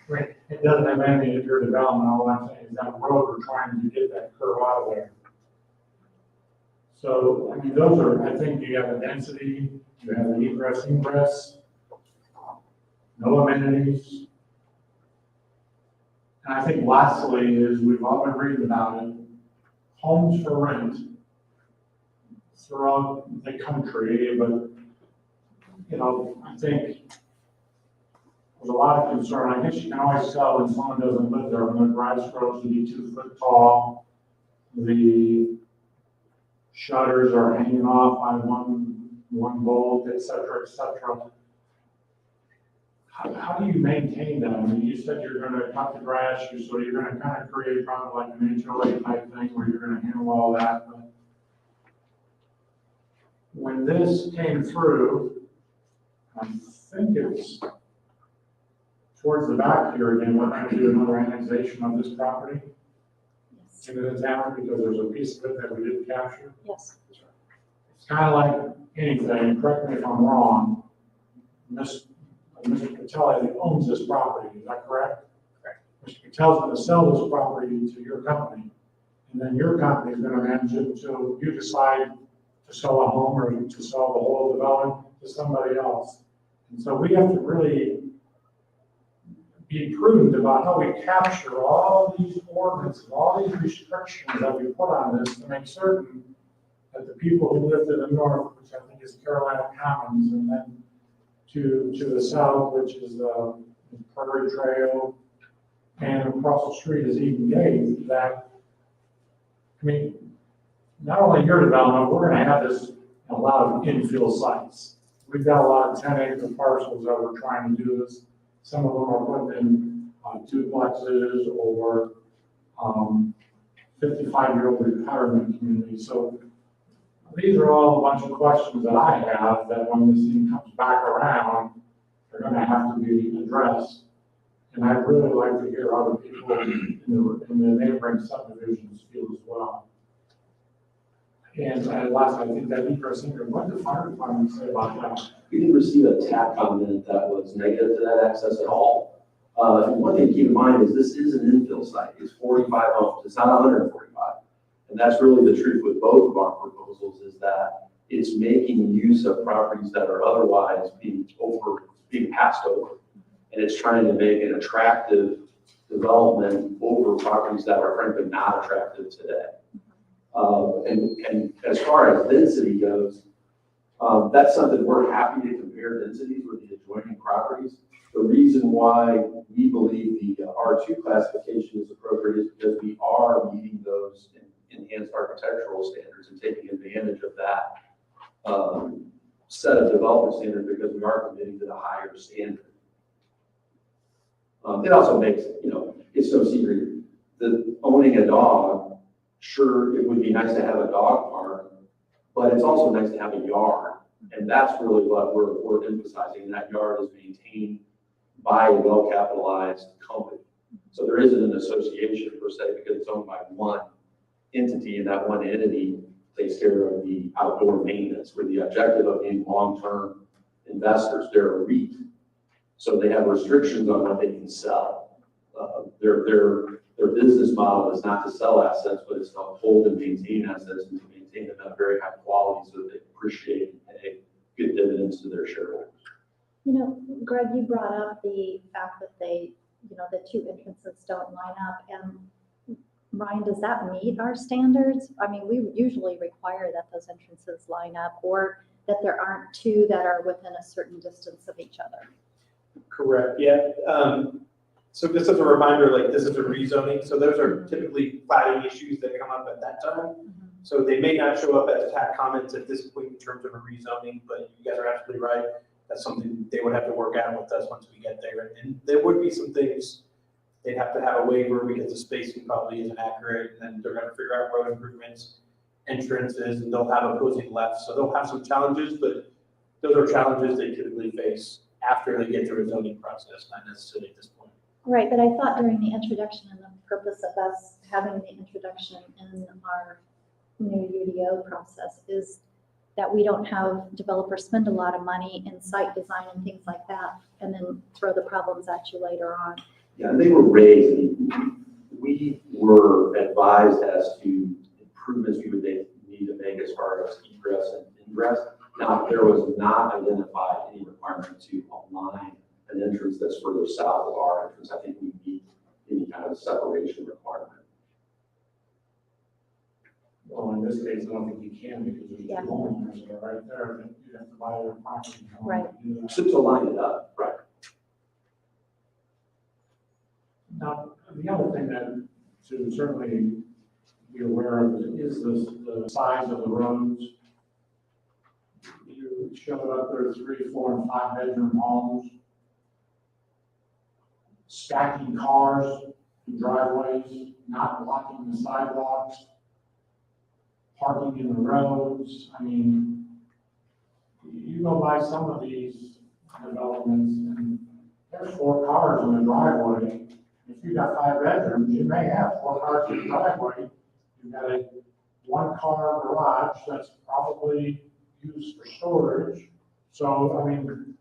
Right. It doesn't have anything to do with development. All I'm saying is that road, we're trying to get that curve out of there. So, I mean, those are, I think you have the density, you have the ingress, no amenities. And I think lastly is, we've all been reading about it, homes for rent throughout the country, but, I think there's a lot of concern. I guess you can always tell when someone doesn't live there, when the grass grows to be 2 foot tall, the shutters are hanging off by one bolt, et cetera, et cetera. How do you maintain that? I mean, you said you're going to cut the grass, so you're going to kind of create probably like an HOA type thing where you're going to handle all that. But when this came through, I think it's towards the back here again, we're going to do another annexation of this property into the town, because there's a piece of it that we didn't capture. Yes. It's kind of like anything, correct me if I'm wrong, Mr. Patel owns this property, is that correct? Correct. Mr. Patel's going to sell this property to your company, and then your company is going to manage it until you decide to sell a home or to sell the whole development to somebody else. And so we have to really be prudent about how we capture all these ordinances, all these restrictions that we put on this, to make certain that the people who live to the north, which I think is Carolina Commons, and then to the south, which is Prairie Trail, and across the street is Eden Gate, that, I mean, not only your development, we're going to have this in a lot of infill sites. We've got a lot of 10-acre parcels that we're trying to do this. Some of them are putting in duplexes or 55-year-old retirement communities. So these are all a bunch of questions that I have that when this thing comes back around, they're gonna have to be addressed. And I'd really like to hear other people in the neighboring subdivisions feel as well. And last, I think that interesting, what did the fire department say about that? We didn't receive a TAP comment that was negative to that access at all. And one thing to keep in mind is this is an infill site. It's 45 homes. It's not 145. And that's really the truth with both of our proposals is that it's making use of properties that are otherwise being passed over. And it's trying to make an attractive development over properties that are frankly not attractive today. And as far as density goes, that's something we're happy to compare densities with the adjoining properties. The reason why we believe the R2 classification is appropriate is because we are meeting those enhanced architectural standards and taking advantage of that set of development standards because we are committing to the higher standard. It also makes, it's no secret that owning a dog, sure, it would be nice to have a dog park, but it's also nice to have a yard. And that's really what we're emphasizing. That yard is maintained by a well-capitalized company. So there isn't an association per se because it's owned by one entity, and that one entity takes care of the outdoor maintenance with the objective of being long-term investors. They're a REIT. So they have restrictions on what they can sell. Their business model is not to sell assets, but it's to hold and maintain assets and to maintain them at very high quality so that they appreciate and pay good dividends to their shareholders. Greg, you brought up the fact that the two entrances don't line up. And Ryan, does that meet our standards? I mean, we usually require that those entrances line up or that there aren't two that are within a certain distance of each other. Correct, yeah. So just as a reminder, this is a rezoning, so those are typically planning issues that come up at that time. So they may not show up as TAC comments at this point in terms of a rezoning, but you guys are absolutely right. That's something they would have to work out with us once we get there. And there would be some things they'd have to have a waiver because the spacing probably isn't accurate, and then they're gonna figure out road improvements, entrances, and they'll have opposing lefts. So they'll have some challenges, but those are challenges they typically face after they get through a zoning process, not necessarily at this point. Right, but I thought during the introduction and the purpose of us having the introduction in our new UDO process is that we don't have developers spend a lot of money in site design and things like that and then throw the problems at you later on. Yeah, they were raised. We were advised as to improvements we would need to make as far as egress and ingress. Now, there was not identified any requirement to align an entrance that's further south of our entrance. I think we meet any kind of separation requirement. Well, in this case, I don't think you can because there's two homeowners that are right there, and you have to buy their property. Right. To line it up, right. Now, the other thing that to certainly be aware of is the size of the roads. You showed up there 3, 4, and 5 bedroom homes, stacking cars in driveways, not blocking the sidewalks, parking in the roads. I mean, you go by some of these developments and there's 4 cars in the driveway. If you got 5 bedrooms, you may have 4 cars in the driveway. You've got a 1-car garage that's probably used for storage. So, I mean,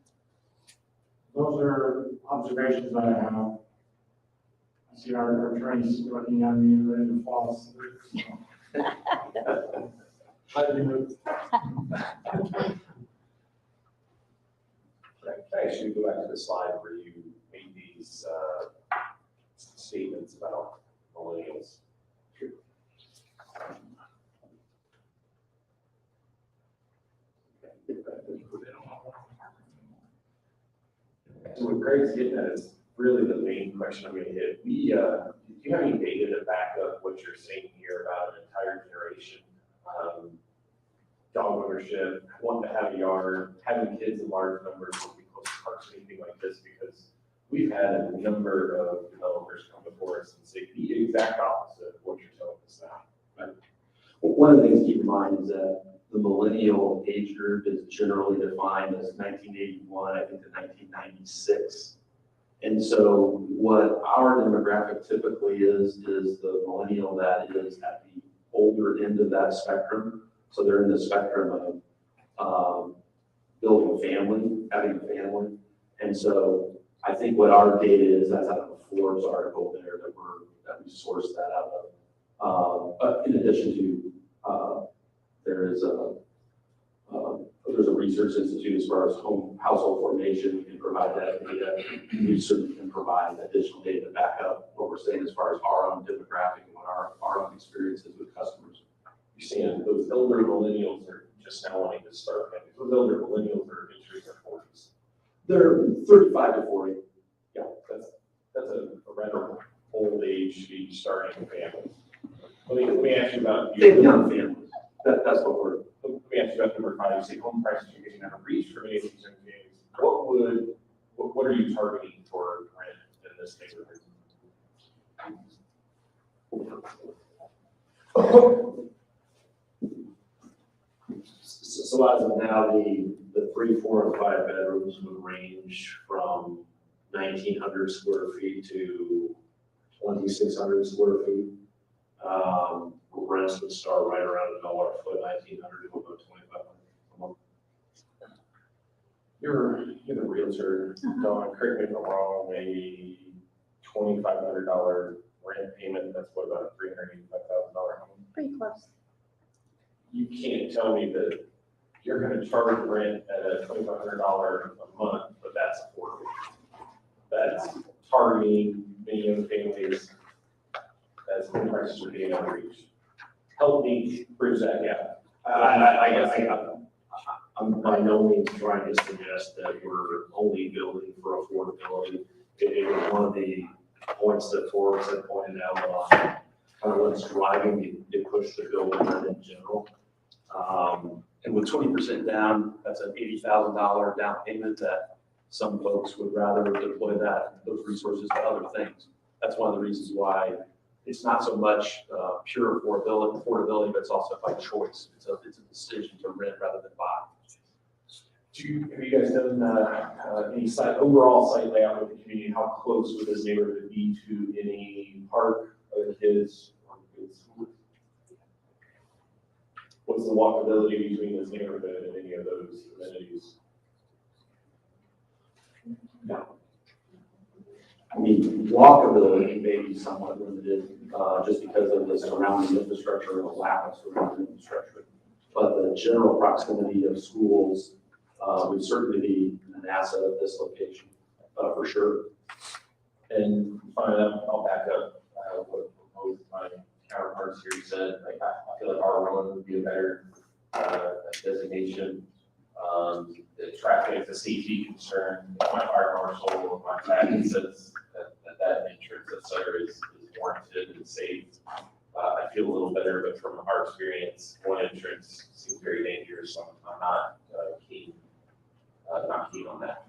those are observations that I have. I see our attorneys looking at me and ready to fall asleep. Let me move. Thanks. You go back to the slide where you made these statements about millennials. So what Greg's getting at is really the main question I'm going to hit. Do you have any data to back up what you're saying here about an entire generation? Dog ownership, wanting to have a yard, having kids in large numbers would be close to parks, anything like this, because we've had a number of developers come before us and say the exact opposite of what you're telling us now. One of the things to keep in mind is that the millennial age group is generally defined as 1981, I think, to 1996. And so what our demographic typically is the millennial that is at the older end of that spectrum. So they're in the spectrum of building a family, having a family. And so I think what our data is, that's out of a Forbes article there that we sourced that out of. In addition to, there's a research institute as far as household formation. We can provide that data. We certainly can provide additional data to back up what we're saying as far as our own demographic and what our own experiences with customers. You're seeing those elder millennials are just now wanting to start families. Those elder millennials are entering their 40s. They're 35 to 40. Yeah, that's a rather old age to be starting a family. Let me ask you about They have young families. That's what we're. Let me ask you about number 5. You say home prices are getting out of reach for many of these young families. What are you targeting for rent in this neighborhood? So as of now, the 3, 4, and 5 bedrooms would range from 1,900 square feet to 2,600 square feet. Rents would start right around $1 a foot, 1,900 to about 2,500 a month. You're the realtor, Dawn, correct me if I'm wrong, a $2,500 rent payment, that's what, about a $385,000 home? Pretty close. You can't tell me that you're gonna charge rent at a $2,500 a month, but that's affordable. That's targeting many young families as home prices are being out of reach. Help me bridge that gap. I'm by no means trying to suggest that we're only building for affordability. It was one of the points that Forbes had pointed out on kind of what's driving the push to build rent in general. And with 20% down, that's an $80,000 down payment that some folks would rather deploy those resources to other things. That's one of the reasons why it's not so much pure affordability, but it's also by choice. It's a decision to rent rather than buy. Have you guys done any overall site layout with the community? How close would this neighborhood be to any park of the kids or kids' schools? What's the walkability between this neighborhood and any of those amenities? No. I mean, walkability may be somewhat limited just because of the surrounding infrastructure and the lack of surrounding infrastructure. But the general proximity of schools would certainly be an asset of this location, for sure. And finally, I'll back up what both my counterparts here said. Like, I feel like R1 would be a better designation. The traffic is a safety concern. My fire marshal, my tag says that entrance, et cetera, is warranted and safe. I feel a little better, but from our experience, one entrance seems very dangerous, so I'm not keen on that.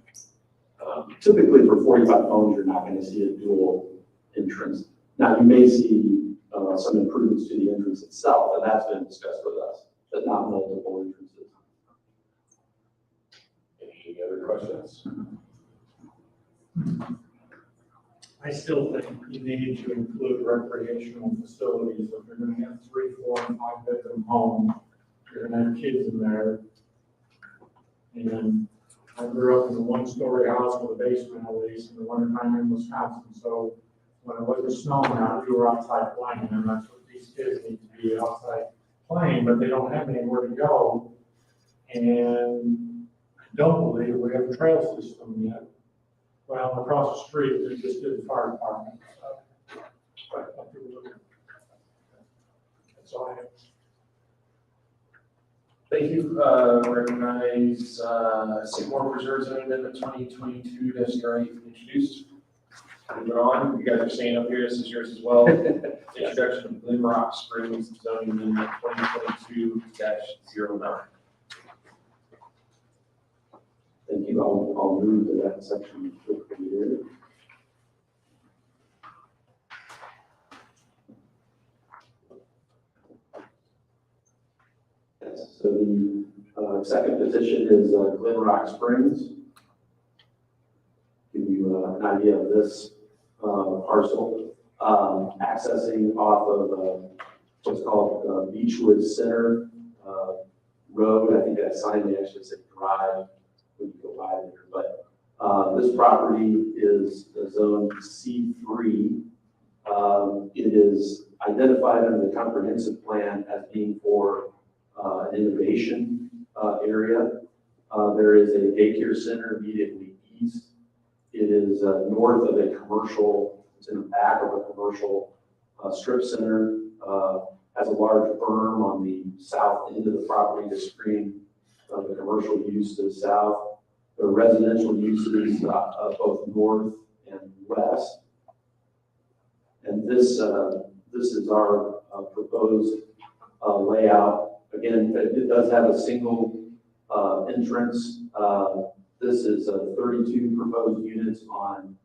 Typically for 45 homes, you're not going to see a dual entrance. Now, you may see some improvements to the entrance itself, and that's been discussed with us, but not multiple entrances. Any other questions? I still think you need to include recreational facilities. If you're gonna have 3, 4, and 5 bedroom homes, you're gonna have kids in there. And I grew up in a 1-story house with a basement at least in the wintertime in Wisconsin. So when it wasn't snowing out, we were outside playing, and that's what these kids need to be, outside playing, but they don't have anywhere to go. And I don't believe we have a trail system yet. Well, across the street, they just did the fire department. So, that's all I have. Thank you. Recognize Sycamore Preserve Zone Amendment 2022-08 introduced. Moving on, you guys are staying up here. This is yours as well. Introduction of Glen Rock Springs Zoning Amendment 2022-09. Thank you. I'll move to that section quickly here. So the second petition is Glen Rock Springs. Give you an idea of this parcel. Accessing off of what's called Beechwood Center Road. I think that sign may actually say drive when you go by there. But this property is zone C3. It is identified under the comprehensive plan as being for an innovation area. There is a daycare center immediately east. It is north of a commercial, it's in the back of a commercial strip center. Has a large berm on the south end of the property to screen the commercial use to the south. The residential uses both north and west. And this is our proposed layout. Again, it does have a single entrance. This is 32 proposed units on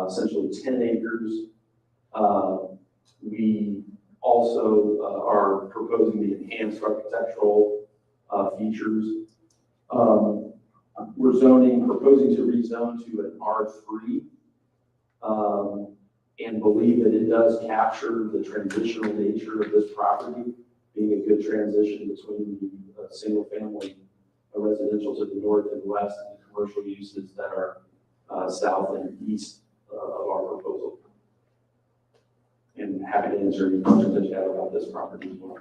essentially 10 acres. We also are proposing the enhanced architectural features. We're proposing to rezone to an R3 and believe that it does capture the transitional nature of this property, being a good transition between the single family residential to the north and west and the commercial uses that are south and east of our proposal. And happy to answer any questions that you have about this property as well.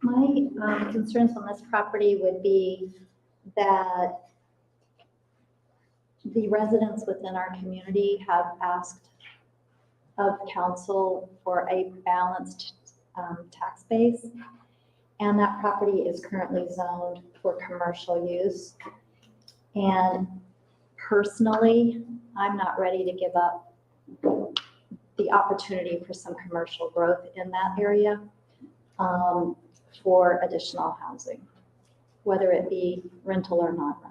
My concerns on this property would be that the residents within our community have asked of council for a balanced tax base. And that property is currently zoned for commercial use. And personally, I'm not ready to give up the opportunity for some commercial growth in that area for additional housing, whether it be rental or non-rental.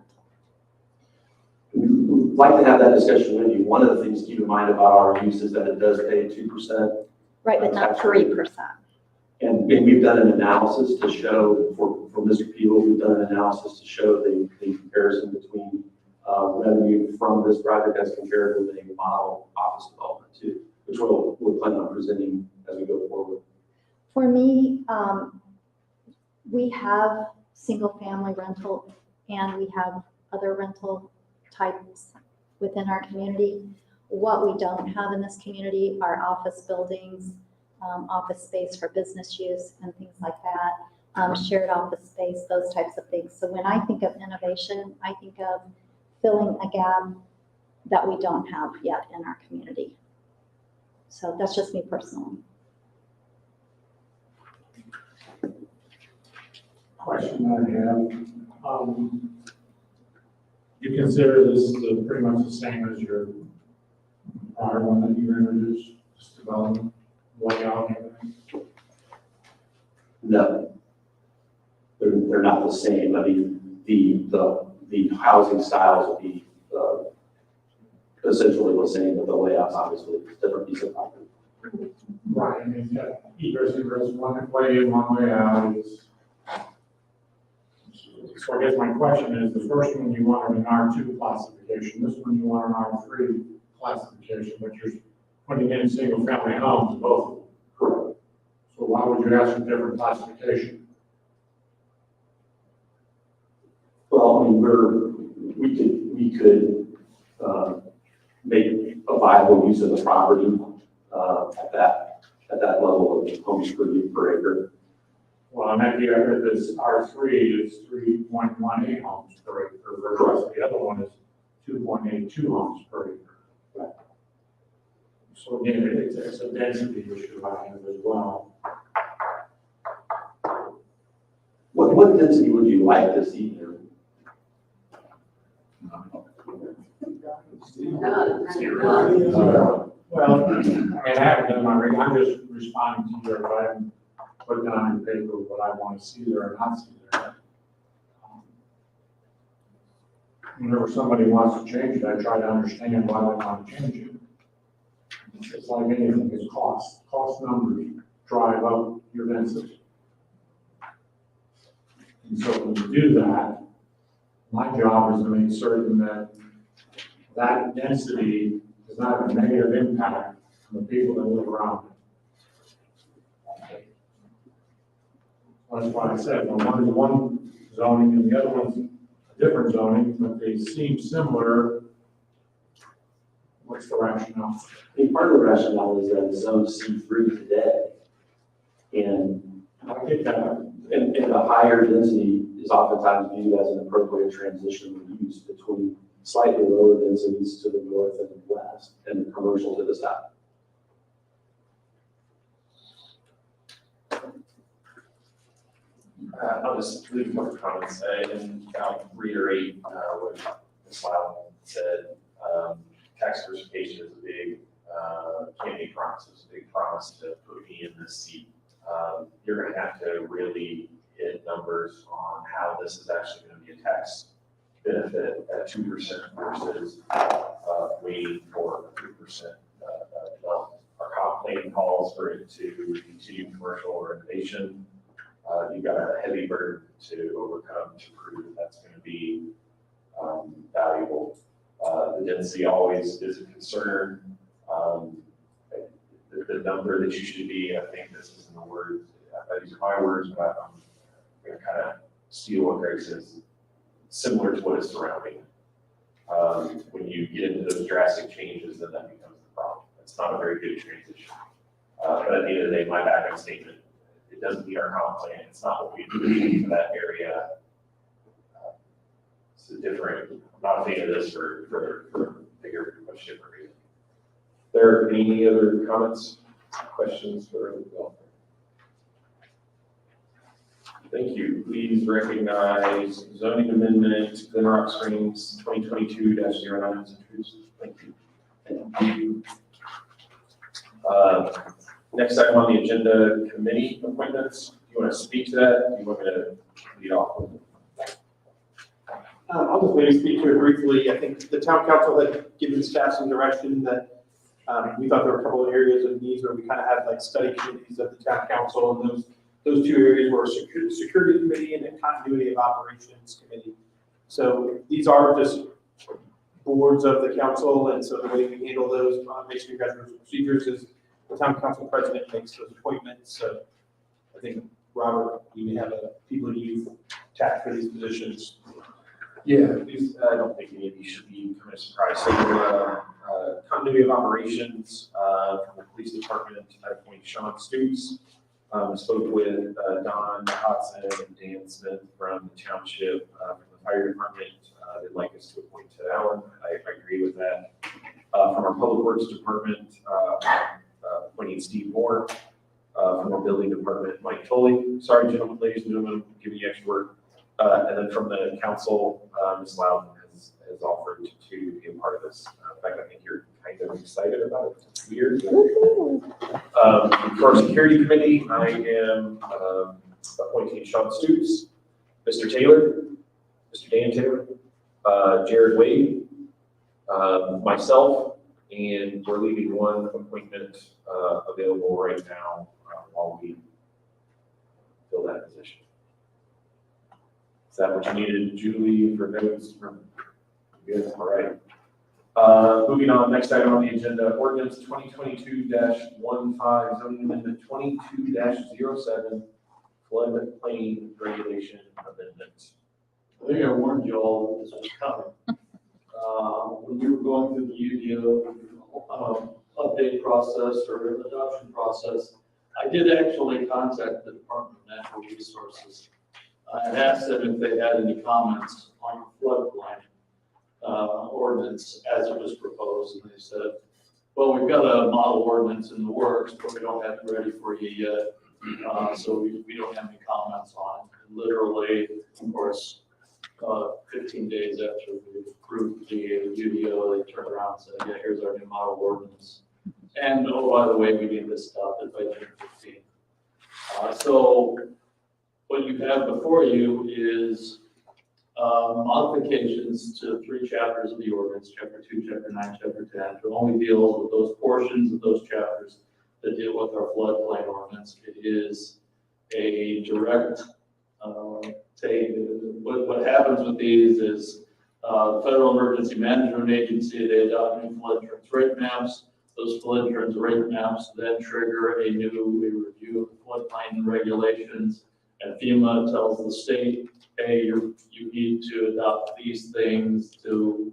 We'd like to have that discussion with you. One of the things to keep in mind about our use is that it does pay 2%. Right, but not 3%. And we've done an analysis to show, for Mr. Peel, we've done an analysis to show the comparison between revenue from this project as compared with a model office development too, which we'll plan on presenting as we go forward. For me, we have single family rental and we have other rental types within our community. What we don't have in this community are office buildings, office space for business use and things like that, shared office space, those types of things. So when I think of innovation, I think of filling a gap that we don't have yet in our community. So that's just me personally. Question I have, you consider this pretty much the same as your prior one that you introduced, this development, layout and everything? No, they're not the same. I mean, the housing styles will be essentially the same, but the layout's obviously a different piece of property. Right, I mean, it's got egress, one way in, one way out. So I guess my question is, the first one you wanted an R2 classification, this one you want an R3 classification, but you're putting in single family homes, both of them. Correct. So why would you ask for different classification? Well, I mean, we could make a viable use of the property at that level of homes per acre. Well, and then you heard this R3 is 3.18 homes per acre, versus the other one is 2.82 homes per acre. Right. So again, it's a density issue I have as well. What density would you like to see here? Well, I mean, I haven't done my reading, I'm just responding to your, I haven't put down on paper what I want to see there or not see there. Whenever somebody wants to change it, I try to understand why they want to change it. It's like anything, it's cost. Cost numbers drive up your density. And so when you do that, my job is to make certain that that density does not have a negative impact on the people that live around it. That's why I said, well, one is one zoning and the other one's a different zoning, but they seem similar. What's the rationale? I think part of the rationale is that zones see through today. And I get that. And a higher density is oftentimes viewed as an appropriate transition use between slightly lower densities to the north and the west, and the commercial to the south. I'll just leave a couple comments and I'll reiterate what Ms. Loudon said. Tax diversification is a big, can't be promised, it's a big promise to put me in this seat. You're gonna have to really hit numbers on how this is actually gonna be a tax benefit at 2% versus waiting for a 3% development. Our comp plan calls for it to continue commercial renovation. You've got a heavy burden to overcome to prove that that's gonna be valuable. The density always is a concern. The number that you should be, I think this isn't the word, these are my words, but I'm gonna kind of steal what Greg says, similar to what is surrounding it. When you get into those drastic changes, then that becomes the problem. It's not a very good transition. But at the end of the day, my backup statement, it doesn't meet our comp plan. It's not what we do for that area. It's a different, I'm not a fan of this for bigger, much different reason. There any other comments, questions for the developer? Thank you. Please recognize zoning amendment, Glen Rock Springs 2022-09 is introduced. Thank you. Thank you. Next item on the agenda, committee appointments. Do you want to speak to that? Do you want me to lead off? I'll just maybe speak to it briefly. I think the town council had given staff some direction that we thought there were a couple of areas of needs where we kind of had like study committees of the town council, and those two areas were security committee and a continuity of operations committee. So these are just boards of the council, and so the way we handle those based on your guys' procedures is the town council president makes those appointments. So I think, Robert, you may have people you've tapped for these positions. Yeah, these, I don't think any of these should be kind of surprised. So, continuity of operations from the police department, I appoint Sean Stoops. Spoke with Don Hudson and Dan Smith from the township, from the fire department. They'd like us to appoint Ted Allen. I agree with that. From our public works department, appointing Steve Moore. From our building department, Mike Tully. Sorry, gentlemen, ladies and gentlemen, I'm giving you extra work. And then from the council, Ms. Loudon has offered to be a part of this. In fact, I think you're kind of excited about it. It's weird. For our security committee, I am appointing Sean Stoops, Mr. Taylor, Mr. Dan Taylor, Jared Wade, myself, and we're leaving one appointment available right now while we fill that position. Is that what you needed, Julie, for notes from? Good, all right. Moving on, next item on the agenda, ordinance 2022-15, zoning amendment 22-07, floodplain regulation amendment. I think I warned you all this was coming. When we were going through the UDO update process or adoption process, I did actually contact the Department of Natural Resources and asked them if they had any comments on the floodplain ordinance as it was proposed, and they said, well, we've got a model ordinance in the works, but we don't have it ready for you yet, so we don't have any comments on it. And literally, of course, 15 days after we approved the UDO, they turned around and said, yeah, here's our new model ordinance. And oh, by the way, we need this adopted by June 15th. So what you have before you is modifications to 3 chapters of the ordinance, chapter 2, chapter 9, chapter 10. It only deals with those portions of those chapters that deal with our floodplain ordinance. It is a direct take, what happens with these is, the Federal Emergency Management Agency, they adopt new flood insurance rate maps. Those flood insurance rate maps then trigger a review of the floodplain regulations. And FEMA tells the state, hey, you need to adopt these things to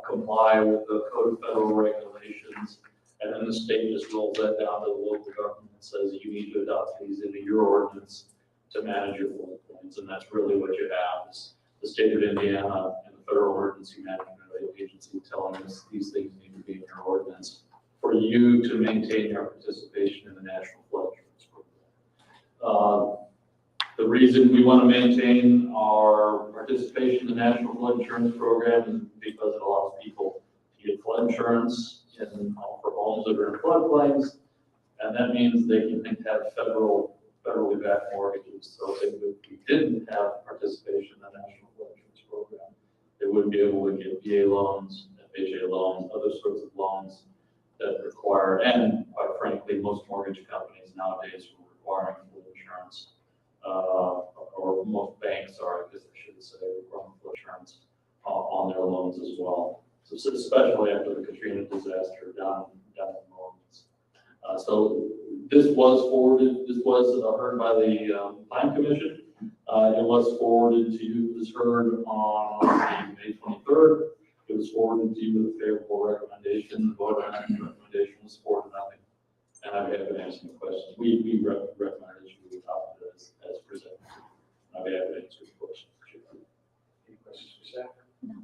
comply with the Code of Federal Regulations. And then the state just rolls that down to the local government and says, you need to adopt these into your ordinance to manage your floodplains. And that's really what you have is the state of Indiana and the Federal Emergency Management Agency telling us these things need to be in your ordinance for you to maintain your participation in the National Flood Insurance Program. The reason we want to maintain our participation in the National Flood Insurance Program is because it allows people to get flood insurance for homes that are in floodplains, and that means they can have federally backed mortgages. So if we didn't have participation in the National Flood Insurance Program, they wouldn't be able to get VA loans, FHA loans, other sorts of loans that require, and quite frankly, most mortgage companies nowadays are requiring flood insurance. Or most banks are, I guess I should say, requiring flood insurance on their loans as well. So especially after the Katrina disaster down in New Orleans. So this was forwarded, this was heard by the Plan Commission. It was forwarded to you, it was heard on May 23rd. It was forwarded to you with a favorable recommendation. The vote on that recommendation was 4-0. And I have been asking questions. We recommended you adopt it as presented. I have been answering questions. Any questions for staff? No.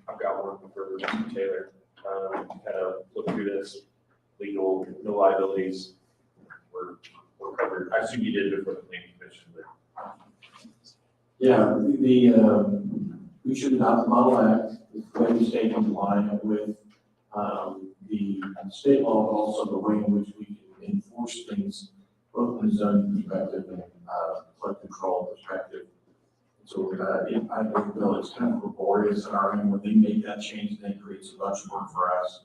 I've got one for Mr. Taylor. Kind of look through this, legal, no liabilities, we're covered. I assume you did before the planning commission, but. Yeah, we should adopt the model act, the way we stay in line with, the state law, but also the way in which we can enforce things, both from the zoning perspective and, flood control perspective. So, I don't know, it's kind of laborious on our end when they make that change, then it creates a bunch of work for us.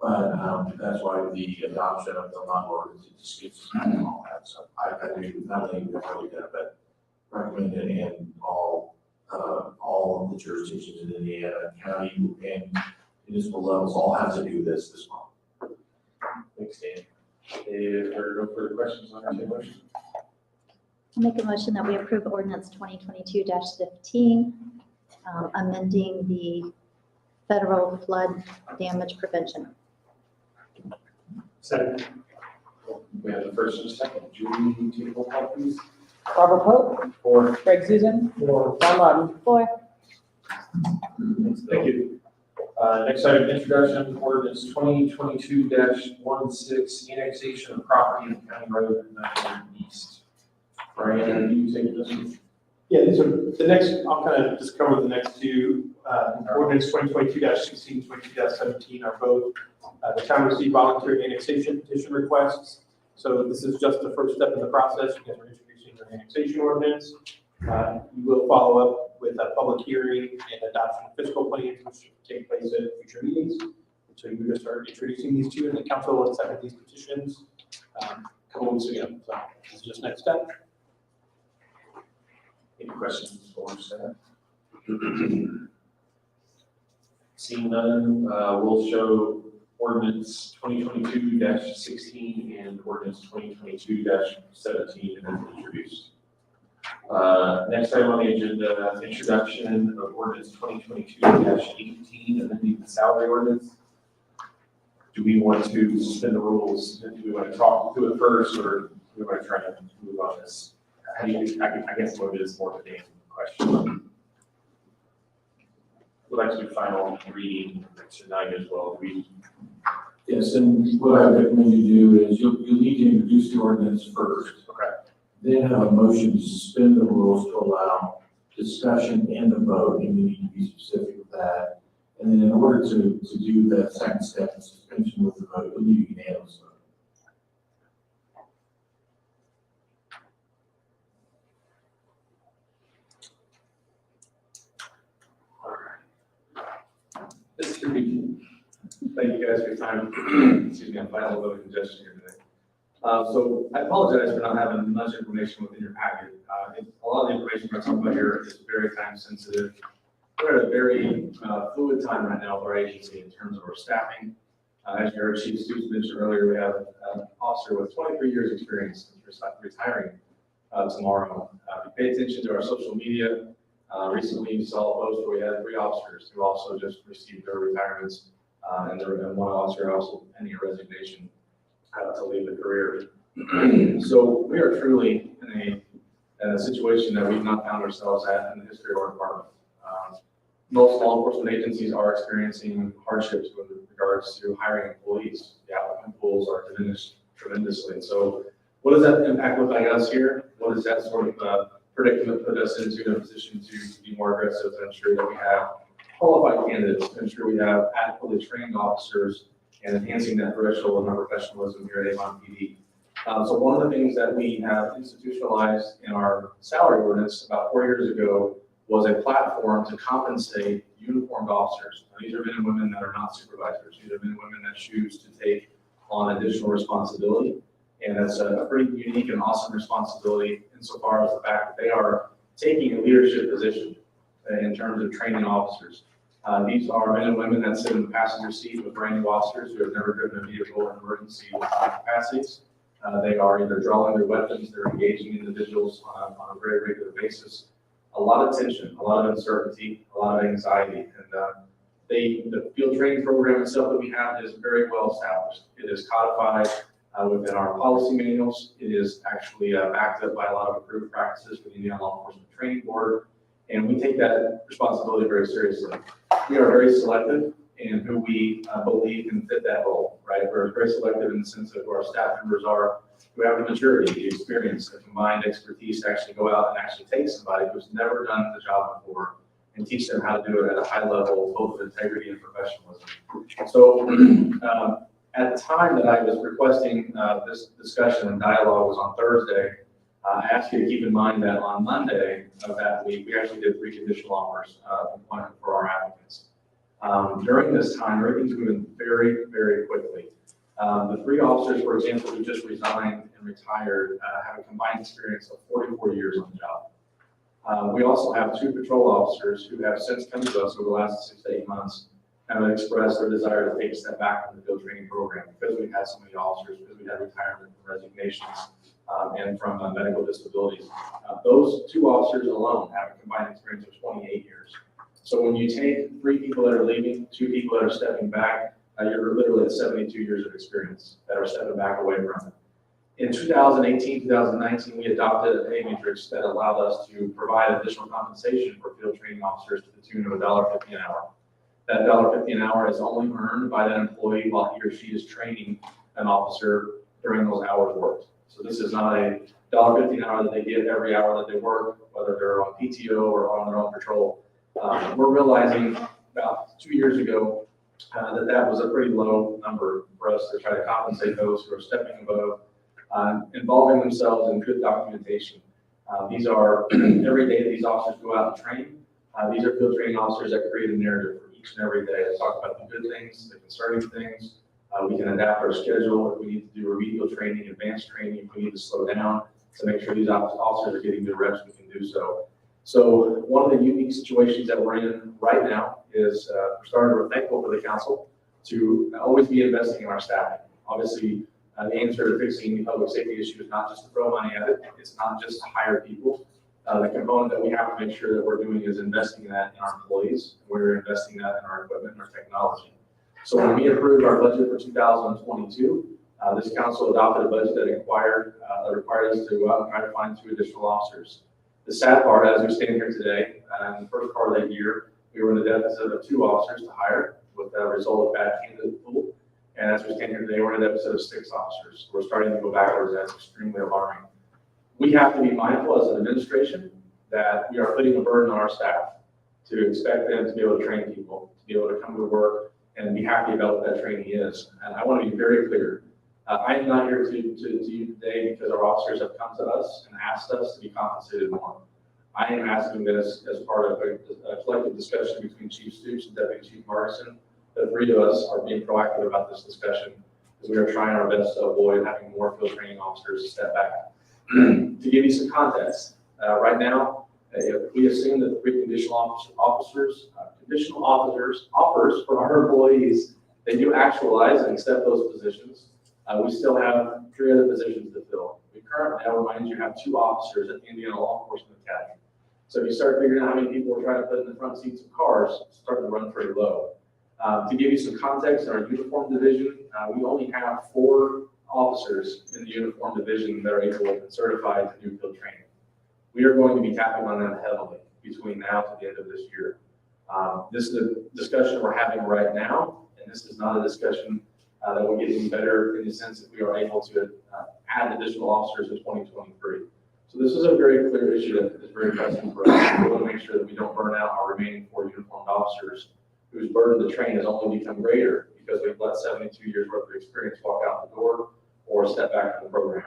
But, that's why the adoption of the model ordinance, it just gets all that. So I do not only really good, but recommend it in all of the jurisdictions in Indiana, county, and municipal levels all have to do this month. Thanks, Dan. If there are no further questions on the motion. I'll make a motion that we approve ordinance 2022-15, amending the federal flood damage prevention. Second. We have the first and second. Julie, take a roll call, please. Barbara Pope, Four. Greg Susan, John Ludden. 4. Thank you. Next item, introduction, ordinance 2022-16, annexation of property in County Road 900 East. Brian, you take this one? Yeah, these are the next, I'll kind of just cover the next two. Ordinance 2022-16, 2022-17 are both, the town received voluntary annexation petition requests. So this is just the first step in the process. You guys are introducing your annexation ordinance. You will follow up with a public hearing and adoption of fiscal plans, which should take place at future meetings. So you just start introducing these two, and the council will accept these petitions a couple weeks ago. So this is just next step. Any questions for staff? Seeing none, we'll show ordinance 2022-16 and ordinance 2022-17 as introduced. Next item on the agenda, introduction of ordinance 2022-18, amending the salary ordinance. Do we want to suspend the rules? Do we want to talk through it first, or do we want to try to move on this? How do you, I guess what it is more of a Dan question. We'd like to do final reading tonight as well. Yes, and what I recommend you do is you'll need to introduce the ordinance first. Okay. Then have a motion to suspend the rules to allow discussion and a vote, and you need to be specific with that. And then in order to do that second step, the suspension with the vote, you'll need a unanimous vote. Thank you guys for your time. Excuse me, I'm fighting a little congestion here today. So I apologize for not having much information within your packet. A lot of the information we're talking about here is very time sensitive. We're at a very fluid time right now with our agency in terms of our staffing. As you heard Chief Stoops mention earlier, we have an officer with 23 years experience retiring tomorrow. We pay attention to our social media. Recently, you saw a post where we had 3 officers who also just received their retirements, and one officer also pending a resignation to leave the career. So we are truly in a situation that we've not found ourselves at in the history of our department. Most law enforcement agencies are experiencing hardships with regards to hiring employees. The applicant pools are diminished tremendously. So what does that impact look like us here? What does that sort of predicament put us into a position to be more aggressive to ensure that we have qualified candidates, to ensure we have adequately trained officers, and enhancing that threshold of our professionalism here at Avon PD. So one of the things that we have institutionalized in our salary ordinance about 4 years ago was a platform to compensate uniformed officers. Now, these are men and women that are not supervisors. These are men and women that choose to take on additional responsibility. And it's a pretty unique and awesome responsibility insofar as the fact that they are taking a leadership position in terms of training officers. These are men and women that sit in the passenger seat with brand new officers who have never driven a vehicle in emergency capacities. They are either drawing their weapons, they're engaging individuals on a very regular basis. A lot of tension, a lot of uncertainty, a lot of anxiety. And the field training program itself that we have is very well established. It is codified within our policy manuals. It is actually backed up by a lot of approved practices for the Indiana Law Enforcement Training Board. And we take that responsibility very seriously. We are very selective in who we believe can fit that role, right? We're very selective in the sense of who our staff members are, who have the maturity, the experience, the combined expertise to actually go out and actually take somebody who's never done the job before and teach them how to do it at a high level, both of integrity and professionalism. So at the time that I was requesting this discussion and dialogue was on Thursday, I asked you to keep in mind that on Monday of that week, we actually did 3 conditional offers for our applicants. During this time, everything's moving very, very quickly. The 3 officers, for example, who just resigned and retired have a combined experience of 44 years on the job. We also have 2 patrol officers who have since come to us over the last 6 to 8 months and have expressed their desire to take a step back from the field training program because we've had so many officers, because we had retirement and resignations and from medical disabilities. Those 2 officers alone have a combined experience of 28 years. So when you take 3 people that are leaving, 2 people that are stepping back, you're literally at 72 years of experience that are stepping back away from it. In 2018, 2019, we adopted a pay matrix that allowed us to provide additional compensation for field training officers to the tune of $1.50 an hour. That $1.50 an hour is only earned by that employee while he or she is training an officer during those hours worked. So this is not a $1.50 an hour that they get every hour that they work, whether they're on PTO or on their own patrol. We're realizing about 2 years ago that was a pretty low number for us to try to compensate those who are stepping above, involving themselves in good documentation. These are, every day that these officers go out and train, these are field training officers that create a narrative for each and every day. They talk about the good things, the concerning things. We can adapt our schedule if we need to do remedial training, advanced training, if we need to slow down to make sure these officers are getting good reps, we can do so. So one of the unique situations that we're in right now is we're thankful for the council to always be investing in our staffing. Obviously, the answer to fixing the public safety issue is not just to throw money at it. It's not just to hire people. The component that we have to make sure that we're doing is investing that in our employees. We're investing that in our equipment and our technology. So when we approved our budget for 2022, this council adopted a budget that required us to go out and try to find 2 additional officers. The sad part, as we stand here today, in the first part of that year, we were in a deficit of 2 officers to hire with the result of bad candidate pool. And as we stand here today, we're in a deficit of 6 officers. We're starting to go backwards. That's extremely alarming. We have to be mindful as an administration that we are putting a burden on our staff to expect them to be able to train people, to be able to come to work and be happy about what that training is. And I want to be very clear. I am not here to you today because our officers have come to us and asked us to be compensated more. I am asking this as part of a collective discussion between Chief Stoops and Deputy Chief Markson. The 3 of us are being proactive about this discussion because we are trying our best to avoid having more field training officers step back. To give you some context, Right now, if we assume that the three conditional officers offers for our employees, they do actualize and accept those positions. We still have 3 other positions to fill. We currently, I remind you, have 2 officers at the Indiana Law Enforcement Academy. So if you start figuring out how many people we're trying to put in the front seats of cars, it's starting to run pretty low. To give you some context, in our uniform division, we only have 4 officers in the uniform division that are able and certified to do field training. We are going to be tapping on them heavily between now to the end of this year. This is a discussion we're having right now, and this is not a discussion that will get any better in the sense that we are able to add additional officers in 2023. So this is a very clear issue that is very pressing for us. We want to make sure that we don't burn out our remaining 4 uniformed officers whose burden to train has only become greater because we've let 72 years worth of experience walk out the door or step back from the program.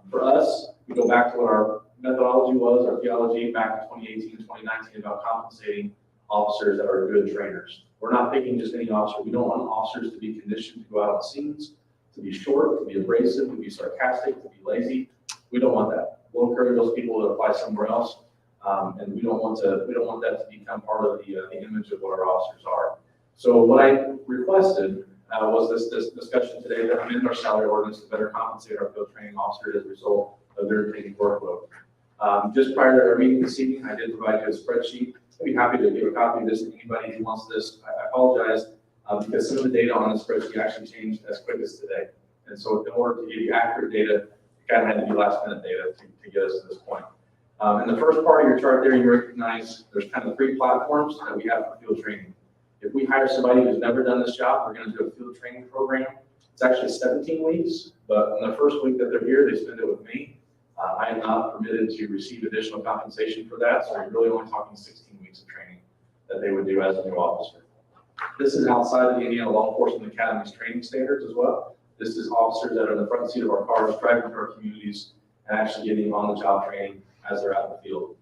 For us, we go back to what our methodology was, our theology back in 2018 and 2019 about compensating officers that are good trainers. We're not picking just any officer. We don't want officers to be conditioned to go out on scenes, to be short, to be abrasive, to be sarcastic, to be lazy. We don't want that. We'll encourage those people to apply somewhere else, and we don't want that to become part of the image of what our officers are. So what I requested was this discussion today that amend our salary ordinance to better compensate our field training officers as a result of their taking workload. Just prior to our meeting this evening, I did provide you a spreadsheet. I'd be happy to give a copy of this to anybody who wants this. I apologize because some of the data on the spreadsheet actually changed as quick as today. And so in order to give you accurate data, it kind of had to be last minute data to get us to this point. In the first part of your chart there, you recognize there's kind of 3 platforms that we have for field training. If we hire somebody who's never done this job, we're going to do a field training program. It's actually 17 weeks, but in the first week that they're here, they spend it with me. I am not permitted to receive additional compensation for that, so we're really only talking 16 weeks of training that they would do as a new officer. This is outside of the Indiana Law Enforcement Academy's training standards as well. This is officers that are in the front seat of our cars, driving to our communities, and actually getting on-the-job training as they're out in the field.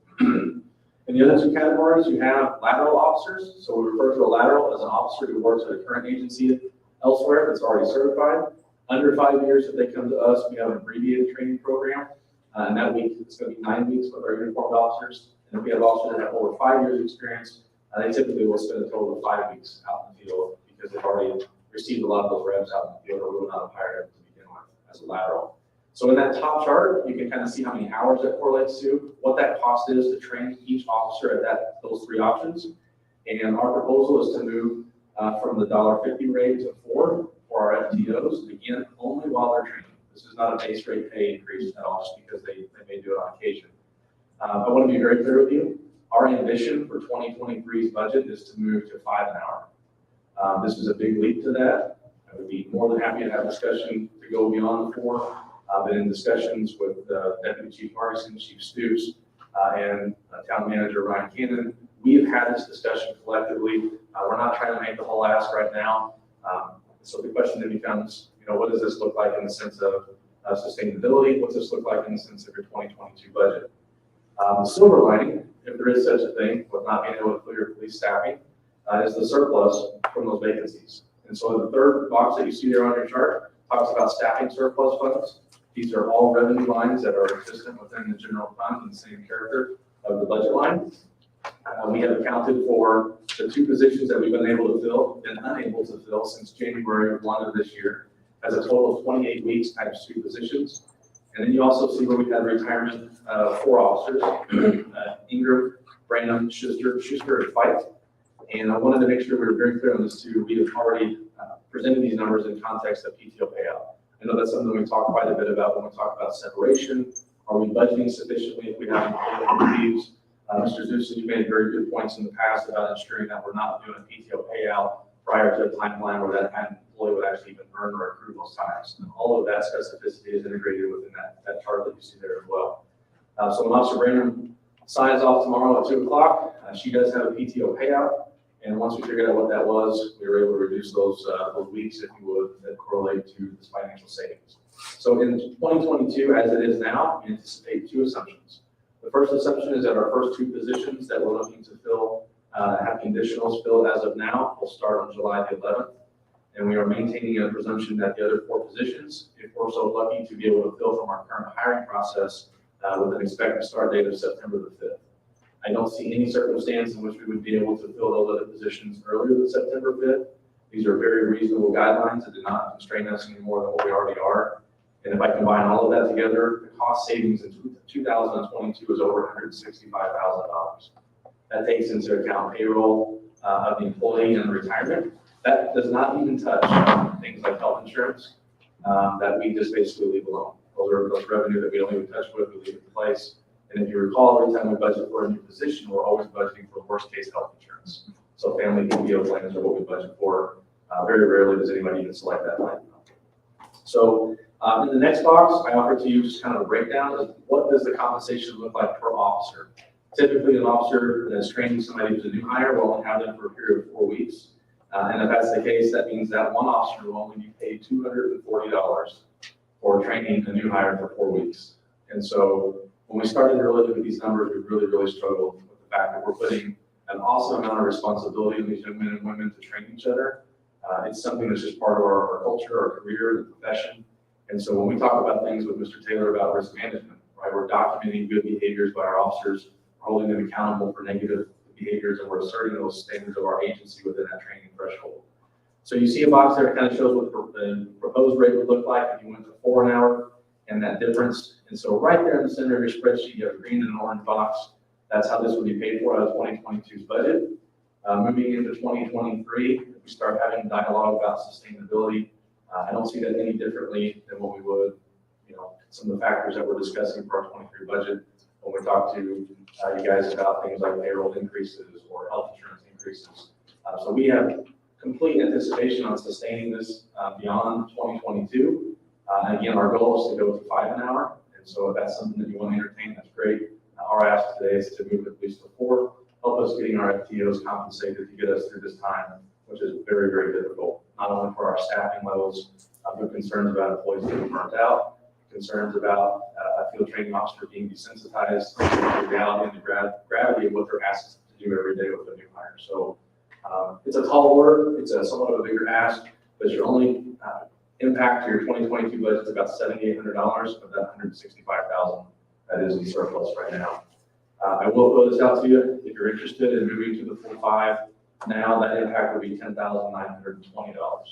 In the other 2 categories, you have lateral officers. So we refer to a lateral as an officer who works at a current agency elsewhere that's already certified. Under 5 years, if they come to us, we have an abbreviated training program. And that week, it's going to be 9 weeks with our uniformed officers. And if we have officers that have over 5 years experience, they typically will spend a total of 5 weeks out in the field because they've already received a lot of those reps out in the field, or we would not have hired them to begin with as a lateral. So in that top chart, you can kind of see how many hours that correlates to, what that cost is to train each officer at those 3 options. And our proposal is to move from the $1.50 rate to $4 for our FTOs, again, only while they're training. This is not a base rate pay increase at all, just because they may do it on occasion. I want to be very clear with you. Our ambition for 2023's budget is to move to $5 an hour. This is a big leap to that. I would be more than happy to have discussion to go beyond the 4. Been in discussions with Deputy Chief Markson, Chief Stoops, and Town Manager Ryan Cannon. We have had this discussion collectively. We're not trying to make the whole ask right now. So the question then becomes, what does this look like in the sense of sustainability? What's this look like in the sense of your 2022 budget? The silver lining, if there is such a thing, with not being able to clear police staffing, is the surplus from those vacancies. And so the third box that you see there on your chart talks about staffing surplus funds. These are all revenue lines that are consistent within the general fund and the same character of the budget line. We have accounted for the 2 positions that we've been unable to fill since January 1 of this year, as a total of 28 weeks times 2 positions. And then you also see where we had retirement of 4 officers, Ingram, Branham, Schuster, and Fight. And I wanted to make sure we were very clear on this too. We have already presented these numbers in context of PTO payout. I know that's something we talk quite a bit about when we talk about separation. Are we budgeting sufficiently if we have employees? Mr. Zeus, you made very good points in the past about ensuring that we're not doing a PTO payout prior to a timeline where that employee would actually even earn or accrue those times. And all of that specificity is integrated within that chart that you see there as well. So when Officer Branham signs off tomorrow at 2 o'clock, she does have a PTO payout. And once we figured out what that was, we were able to reduce those weeks, if you would, that correlate to this financial savings. So in 2022, as it is now, we anticipate 2 assumptions. The first assumption is that our first 2 positions that we're looking to fill, have conditionals filled as of now, will start on July the 11th. And we are maintaining a presumption that the other 4 positions, if we're so lucky to be able to fill from our current hiring process, with an expected start date of September the 5th. I don't see any circumstance in which we would be able to fill those other positions earlier than September 5th. These are very reasonable guidelines that do not constrain us any more than what we already are. And if I combine all of that together, the cost savings in 2022 is over $165,000. That takes into account payroll of the employee and retirement. That does not even touch things like health insurance that we just basically leave alone. Those revenue that we don't even touch with, we leave in place. And if you recall, every time we budget for a new position, we're always budgeting for worst case health insurance. So family PPO plans are what we budget for. Very rarely does anybody even select that line. So in the next box, I offer to you just kind of a breakdown of what does the compensation look like per officer. Typically, an officer that is training somebody who's a new hire will only have them for a period of 4 weeks. And if that's the case, that means that one officer will only be paid $240 for training a new hire for 4 weeks. And so when we started to really look at these numbers, we really struggled with the fact that we're putting an awesome amount of responsibility on these young men and women to train each other. It's something that's just part of our culture, our career, the profession. And so when we talk about things with Mr. Taylor about risk management, right, we're documenting good behaviors by our officers, holding them accountable for negative behaviors, and we're asserting those standards of our agency within that training threshold. So you see a box there that kind of shows what the proposed rate would look like if you went to 4 an hour and that difference. And so right there in the center of your spreadsheet, you have a green and an orange box. That's how this would be paid for out of 2022's budget. Moving into 2023, we start having dialogue about sustainability. I don't see that any differently than what we would, some of the factors that we're discussing for our 23 budget when we talk to you guys about things like payroll increases or health insurance increases. So we have complete anticipation on sustaining this beyond 2022. And again, our goal is to go to 5 an hour. And so if that's something that you want to entertain, that's great. Our ask today is to move at least to 4, help us getting our FTOs compensated to get us through this time, which is very difficult, not only for our staffing levels, but concerns about employees getting burnt out, concerns about a field training officer being desensitized to the reality and the gravity of what they're asked to do every day with a new hire. So it's a tall order, it's a somewhat of a bigger ask, but your only impact to your 2022 budget is about $7,800 of that $165,000 that is in surplus right now. I will throw this out to you. If you're interested in moving to the full 5, now that impact would be $10,920.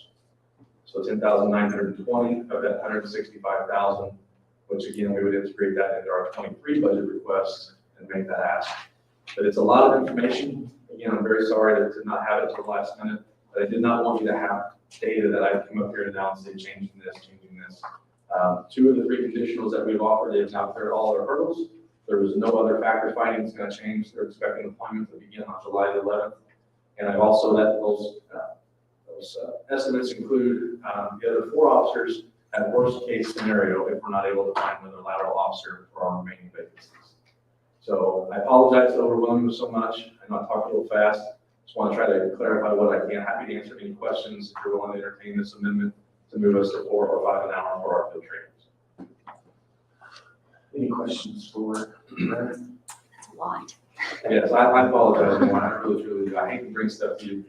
So $10,920 of that $165,000, which again, we would integrate that into our 23 budget request and make that ask. But it's a lot of information. Again, I'm very sorry to not have it till the last minute, but I did not want you to have data that I'd come up here and now and say changing this. 2 of the 3 conditionals that we've offered, they've now cleared all their hurdles. There is no other factor finding that's going to change. They're expecting deployment to begin on July the 11th. And I've also let those estimates include the other 4 officers at worst case scenario if we're not able to find another lateral officer for our remaining vacancies. So I apologize to overwhelm you so much. I know I talked a little fast. Just want to try to clarify what I can. Happy to answer any questions if you're willing to entertain this amendment to move us to 4 or 5 an hour for our field trainings. Any questions for Brad? That's a lot. Yes, I apologize. I really do. I hate to bring stuff to you,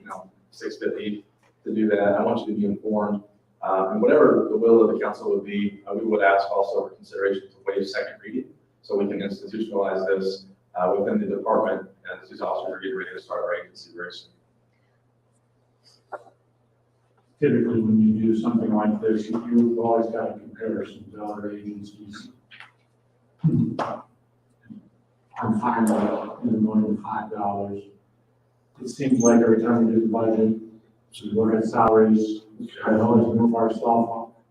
$650 to do that. I want you to be informed. And whatever the will of the council would be, we would ask also for consideration to waive second reading so we can institutionalize this within the department as these officers are getting ready to start our agency very soon. Typically, when you do something like this, you've always got a comparison to other agencies. I'm fine with more than $5. It seems like every time we do the budget, we look at salaries, I always move ourselves up.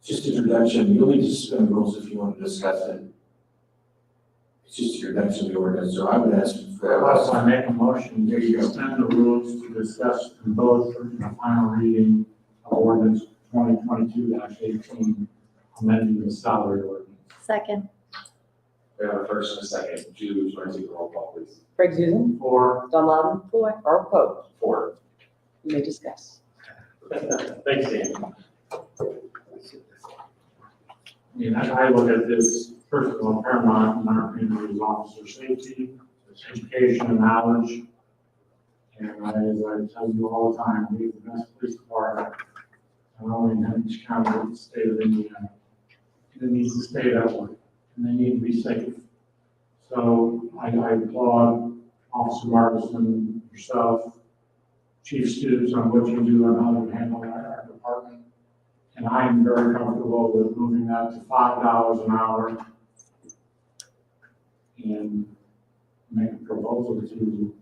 Just introduction, you'll need to suspend rules if you want to discuss it. It's just a reduction of the ordinance, so I would ask for. Unless I make a motion to suspend the rules to discuss and vote for the final reading of ordinance 2022-18, amending the salary ordinance. Second. We have a first and a second. Julie, would you like to take the roll call, please? Greg Zuzen, 4. Don Loudon, 4. Earl Pope. 4. You may discuss. Thanks, Dan. I look at this, first of all, paramount in our community is officer safety, education and knowledge. And as I tell you all the time, we have the best police department, not only in Hennepin County, but the state of Indiana. It needs to stay that way. and they need to be safe. So I applaud Officer Martin, yourself, Chief Stoops, on what you do and how you handle our department. And I am very comfortable with moving that to $5 an hour and make a proposal to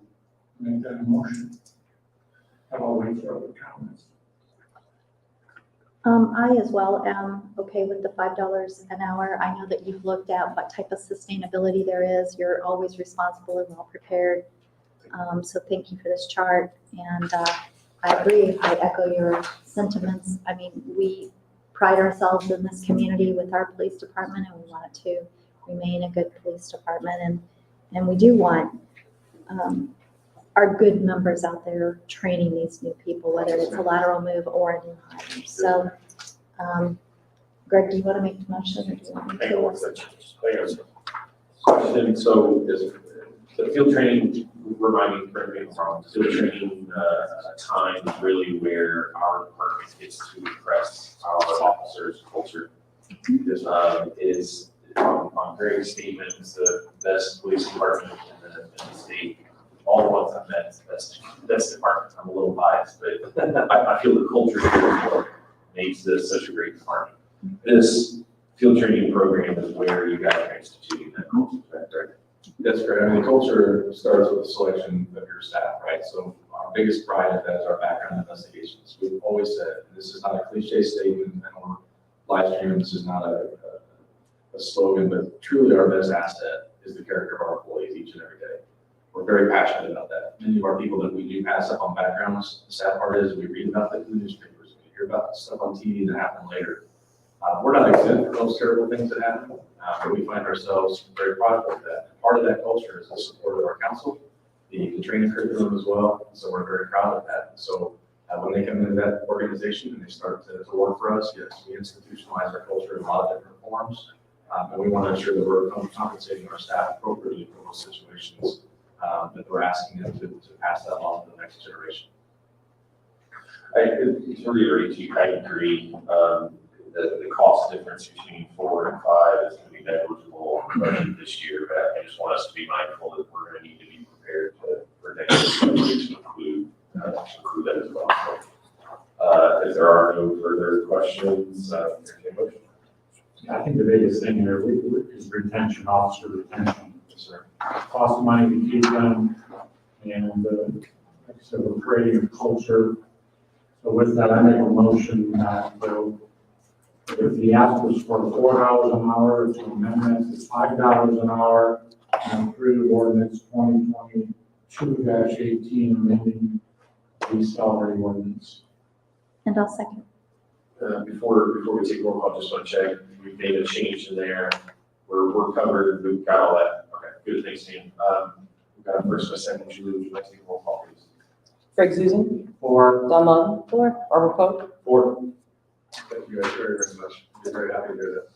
make that a motion. I'll wait for other comments. I as well am okay with the $5 an hour. I know that you've looked at what type of sustainability there is. You're always responsible and well prepared. So thank you for this chart. And I agree, I echo your sentiments. I mean, we pride ourselves in this community with our police department, and we want it to remain a good police department. And we do want our good members out there training these new people, whether it's a lateral move or a new hire. So, Greg, do you want to make the motion? Or do you want me to? Question, so is the field training, remind me, correct me if I'm wrong, field training time is really where our department gets to impress our officers' culture. Is on Greg's statement, is the best police department in the state. All the ones I've met, best department. I'm a little biased, but I feel the culture here makes this such a great department. This field training program is where you guys are instituting that culture, right? That's great. I mean, the culture starts with the selection of your staff, right? So our biggest pride is that is our background investigations. We've always said, and this is not a cliche statement, and on live stream, this is not a slogan, but truly our best asset is the character of our employees each and every day. We're very passionate about that. Many of our people that we do pass up on backgrounds, the sad part is we read about it in the newspapers, we hear about stuff on TV that happened later. We're not exempt from those terrible things that happen, but we find ourselves very proud of that. Part of that culture is the support of our council, the training curriculum as well. So we're very proud of that. So when they come into that organization and they start to work for us, yes, we institutionalize our culture in a lot of different forms. And we want to ensure that we're compensating our staff appropriately for those situations that we're asking them to pass that on to the next generation. To reiterate to you, I agree. The cost difference between 4 and 5 is going to be negligible on the budget this year, but I just want us to be mindful that we're going to need to be prepared for next year to include that as well. So, if there are no further questions, I think the biggest thing here is retention, officer retention. Cost of money to keep them, and like I said, we're creating a culture. So with that, I make a motion that if the ask was for $4 an hour, to amend it to $5 an hour, and approve ordinance 2022-18, amending the salary ordinance. And I'll second. Before we take roll call, just want to check. We've made a change in there. We're covered. We've got all that. Okay, good. Thanks, Ian. We've got a first and a second. Julie, would you like to take a roll call, please? Greg Zuzen, For Don Lund, For. Barbara Pope, For. Thank you guys very, very much. We're very happy to hear that.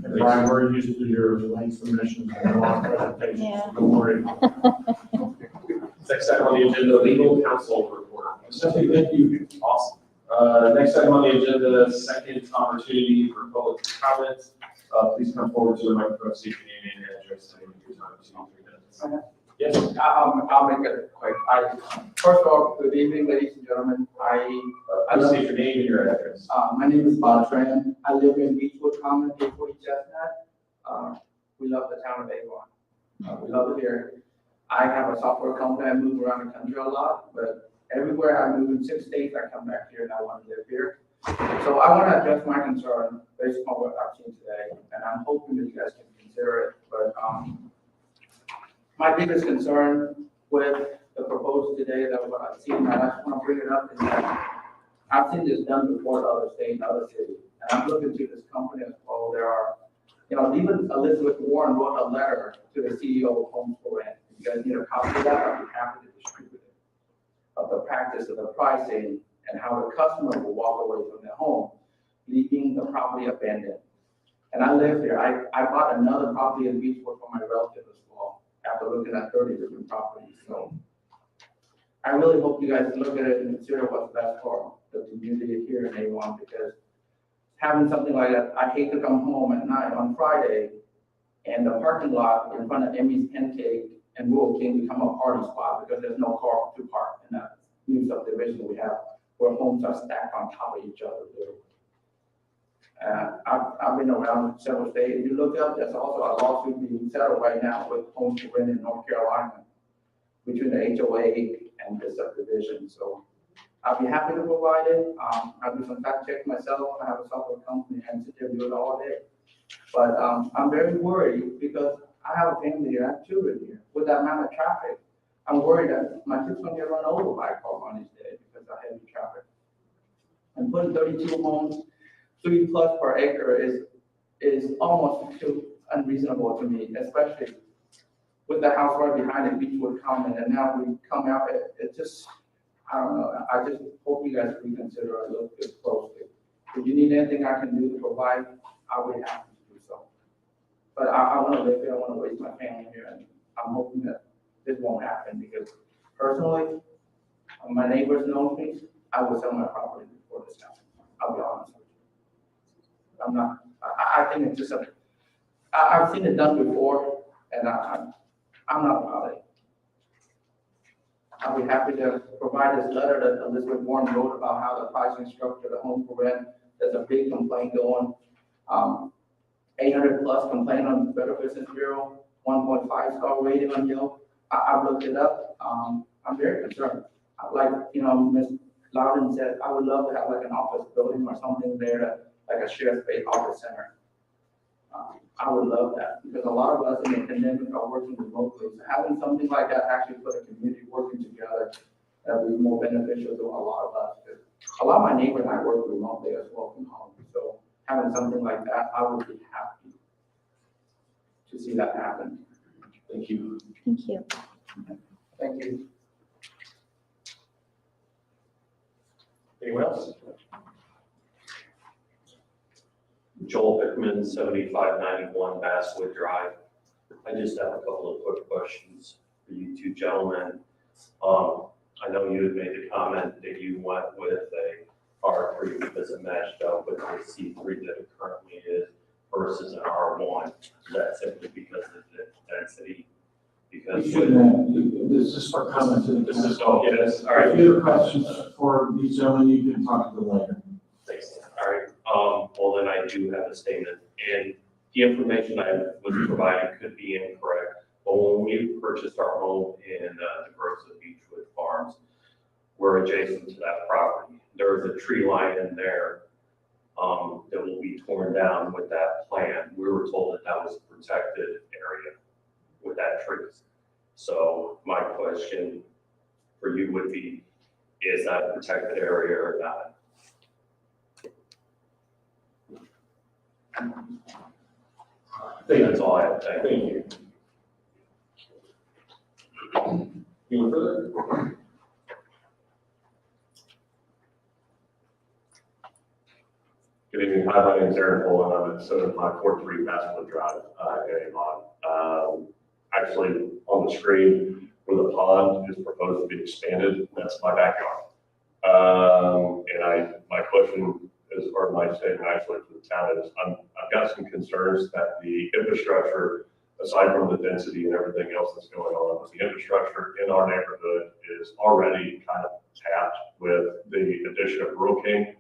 and Brian, we're used to your late submissions and long presentations. Yeah. Don't worry. Next item on the agenda, legal counsel report. Stephanie, thank you. Awesome. Next item on the agenda, second opportunity for public comment. Please come forward to the microphone, state your name and address, and your time to 3 minutes. Okay. Yes. I'll make it quick. First of all, good evening, ladies and gentlemen. Please state your name and your address. My name is Bartran. I live in Beechwood Common, 840 Chestnut. We love the town of Avon. We love it here. I have a software company. I move around the country a lot, but everywhere I move in 6 states, I come back here and I want to live here. So I want to address my concern based on what I've seen today, and I'm hoping that you guys can consider it. But my biggest concern with the proposal today, that what I've seen, and I just want to bring it up, is that I've seen this done before in other states, other cities, and I'm looking to this company as well. There are, even Elizabeth Warren wrote a letter to the CEO of Homeschool Inn. If you guys need a copy of that, I'd be happy to distribute it. Of the practice of the pricing and how the customer will walk away from their home, leaving the property abandoned. And I live there. I bought another property in Beechwood for my relative as well, after looking at 30 different properties. So I really hope you guys look at it and consider what's best for the community here in Avon, because having something like that, I hate to come home at night on Friday And the parking lot in front of Emmy's Pancake and Rural King become a party spot because there's no car to park in that new subdivision we have where homes are stacked on top of each other. I've been around several states. If you look up, there's also a lawsuit being settled right now with homes to rent in North Carolina between the HOA and the subdivision. So I'll be happy to provide it. I'll do some fact check myself. I have a software company and sit there and do it all day. But I'm very worried because I have a family here, I have children here. With that amount of traffic, I'm worried that my kid's gonna get run over by a car on these days because of heavy traffic. And putting 32 homes, 3+ per acre is almost too unreasonable to me, especially with the house right behind it, Beechwood Common, and now we come out, it just, I don't know, I just hope you guys reconsider or look this closely. If you need anything I can do to provide, I'll be happy to do so. But I want to live here, I want to raise my family here, and I'm hoping that this won't happen because personally, my neighbors know me, I would sell my property before this happens. I'll be honest with you. I'm not, I think it's just I've seen it done before, and I'm not proud of it. I'll be happy to provide this letter that Elizabeth Warren wrote about how the pricing structure of the home for rent, there's a big complaint going. 800+ complaint on the Better Business Bureau, 1.5 star rating on Yelp. I've looked it up. I'm very concerned. Like, Ms. Loudon said, I would love to have like an office building or something there, like a shared space office center. I would love that because a lot of us in the pandemic are working remotely. So having something like that actually put a community working together, that would be more beneficial to a lot of us. A lot of my neighbors and I work remotely as well from home. So having something like that, I would be happy to see that happen. Thank you. Thank you. Thank you. Anyone else? Joel Hickman, 7591 Basswood Drive. I just have a couple of quick questions for you two gentlemen. I know you had made the comment that you went with a R3 because it matched up with the C3 that it currently is versus an R1. Is that simply because of the density? Because This is for comments. this is, oh, yes, all right. If you have questions for these gentlemen, you can talk to them later. Thanks. All right. Well, then I do have a statement, and the information I was provided could be incorrect. But when we purchased our home in the groves of Beechwood Farms, we're adjacent to that property. There is a tree line in there that will be torn down with that plan. We were told that that was a protected area with that tree. So my question for you would be, is that a protected area or not? I think that's all I have. Thank you. Anyone further? Good evening. Hi, my name is Aaron Poland. I'm at 7543 Basswood Drive in Avon. Actually, on the screen where the pond is proposed to be expanded, that's my backyard. And my question is, or my statement actually for the town is, I've got some concerns that the infrastructure, aside from the density and everything else that's going on, but the infrastructure in our neighborhood is already kind of tapped with the addition of Rural King.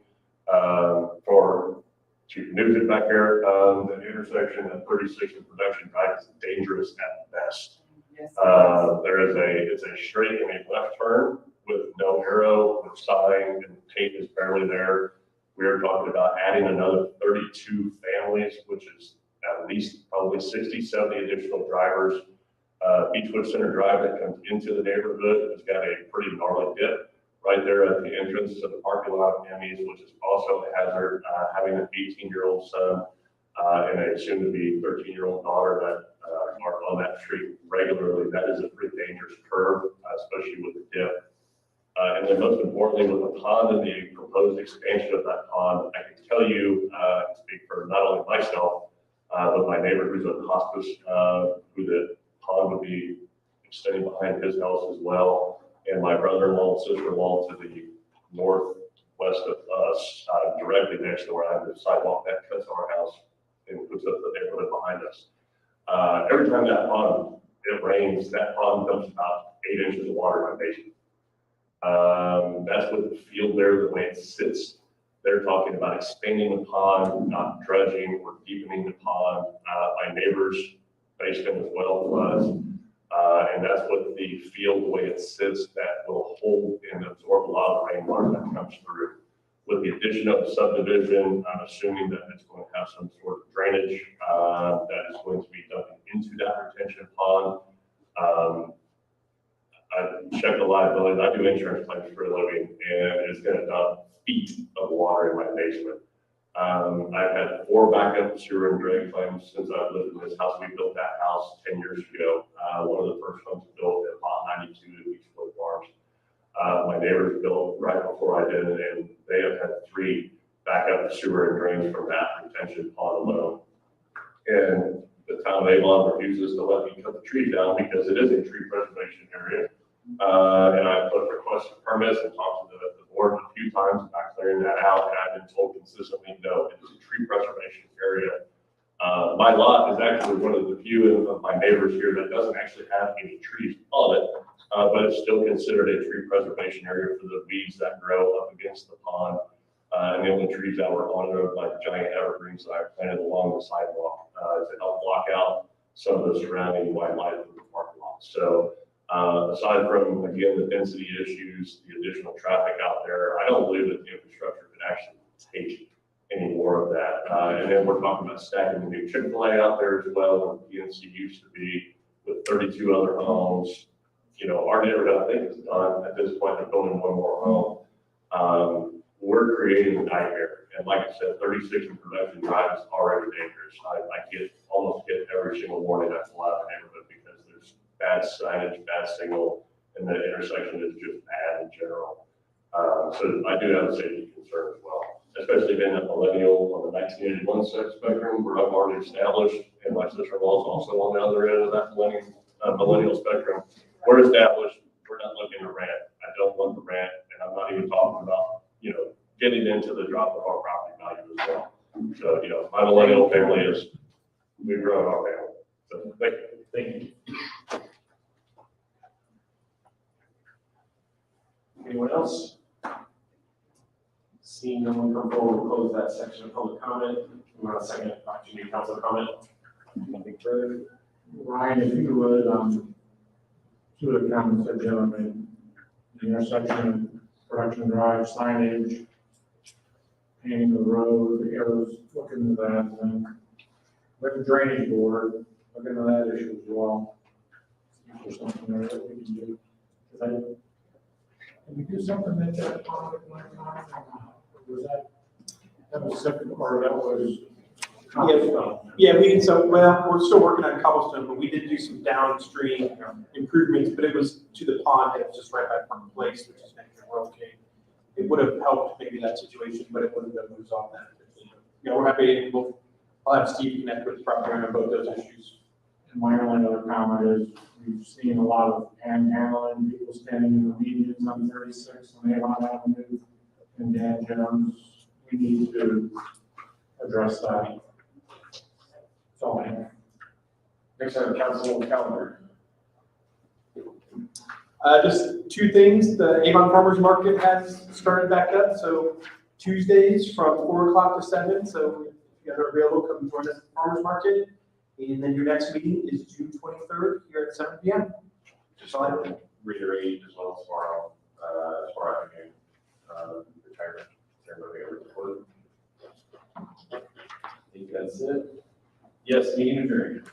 For Chief Nugent back here, the intersection at 36 and Production Drive is dangerous at best. Yes. It's a straight and a left turn with no arrow, with sign, and paint is barely there. We are talking about adding another 32 families, which is at least probably 60, 70 additional drivers. Beechwood Center Drive that comes into the neighborhood has got a pretty gnarly dip right there at the entrance to the parking lot of Emmy's, which is also a hazard. Having an 18-year-old son and a soon-to-be 13-year-old daughter that are on that street regularly, that is a pretty dangerous curve, especially with the dip. And then most importantly, with the pond and the proposed expansion of that pond, I can tell you, speak for not only myself, but my neighbor who's in hospice, who the pond would be extending behind his house as well, and my brother-in-law and sister-in-law to the northwest of us, directly next to where I have the sidewalk that cuts our house and puts up the neighborhood behind us. Every time that pond, it rains, that pond dumps about 8 inches of water in my basement. That's with the field there, the way it sits. They're talking about expanding the pond, not dredging or deepening the pond. My neighbor's basement as well was. And that's what the field, the way it sits, that will hold and absorb a lot of the rainwater that comes through. With the addition of the subdivision, I'm assuming that it's going to have some sort of drainage that is going to be dumping into that retention pond. I checked the liability. I do insurance claims for a living, and it's going to dump feet of water in my basement. I've had 4 backup sewer and drain claims since I've lived in this house. We built that house 10 years ago. One of the first ones built at lot 92 at Beachwood Farms. My neighbors built right before I did, and they have had 3 backup sewer and drains from that retention pond alone. And the town of Avon refuses to let me cut the trees down because it is a tree preservation area. And I put requests for permits and talked to the board a few times about clearing that out, and I've been told consistently, no, it is a tree preservation area. My lot is actually one of the few of my neighbors here that doesn't actually have any trees on it, but it's still considered a tree preservation area for the weeds that grow up against the pond. And the only trees that were on it are like giant evergreens that I planted along the sidewalk to help block out some of the surrounding wildlife in the parking lot. So aside from, again, the density issues, the additional traffic out there, I don't believe that the infrastructure could actually take any more of that. And then we're talking about stacking the new Chick-fil-A out there as well, where PNC used to be, with 32 other homes. You know, our neighborhood, I think, is done at this point. They're building one more home. We're creating a nightmare. And like I said, 36 in Production Drive is already dangerous. I almost get every single morning I pull out of the neighborhood because there's bad signage, bad signal, and the intersection is just bad in general. So I do have a safety concern as well, especially being a millennial on the 1981 spectrum, where I'm already established, and my sister-in-law is also on the other end of that millennial spectrum. We're established. We're not looking to rent. I don't want to rent, and I'm not even talking about, you know, getting into the drop of our property value as well. So, you know, my millennial family is, we've grown our family. So thank you. Thank you. Anyone else? Seeing no one come forward, we'll close that section of public comment. We want a second opportunity, council comment. Anything further? Ryan, if you would, two of the comments that Joe made, the intersection of Production Drive, signage, painting the road, the arrows, look into that, and then with the drainage board, look into that issue as well. If there's something there that we can do. Can we do something that pond at one time? Or was that was second, or that was cobblestone? Yeah, we did some, well, we're still working on cobblestone, but we did do some downstream improvements, but it was to the pond, it was just right by Park Place, which is next to Royal King. It would have helped maybe that situation, but it wouldn't have resolved that. Yeah, we're happy, I'll have Steve connect with the property owner on both those issues. And my only other comment is, we've seen a lot of panhandling, people standing in the medians on 36 on Avon Avenue and Dan Jones. We need to address that. That's all I have. Next item, council calendar. Just 2 things. The Avon Farmers Market has started back up. So Tuesdays from 4 o'clock to 7. So if you guys are available, come join us at the Farmers Market. And then your next meeting is June 23rd here at 7 p.m. Just like to reiterate as well tomorrow, tomorrow afternoon, retirement ceremony over the court. I think that's it. Yes, meeting adjourned.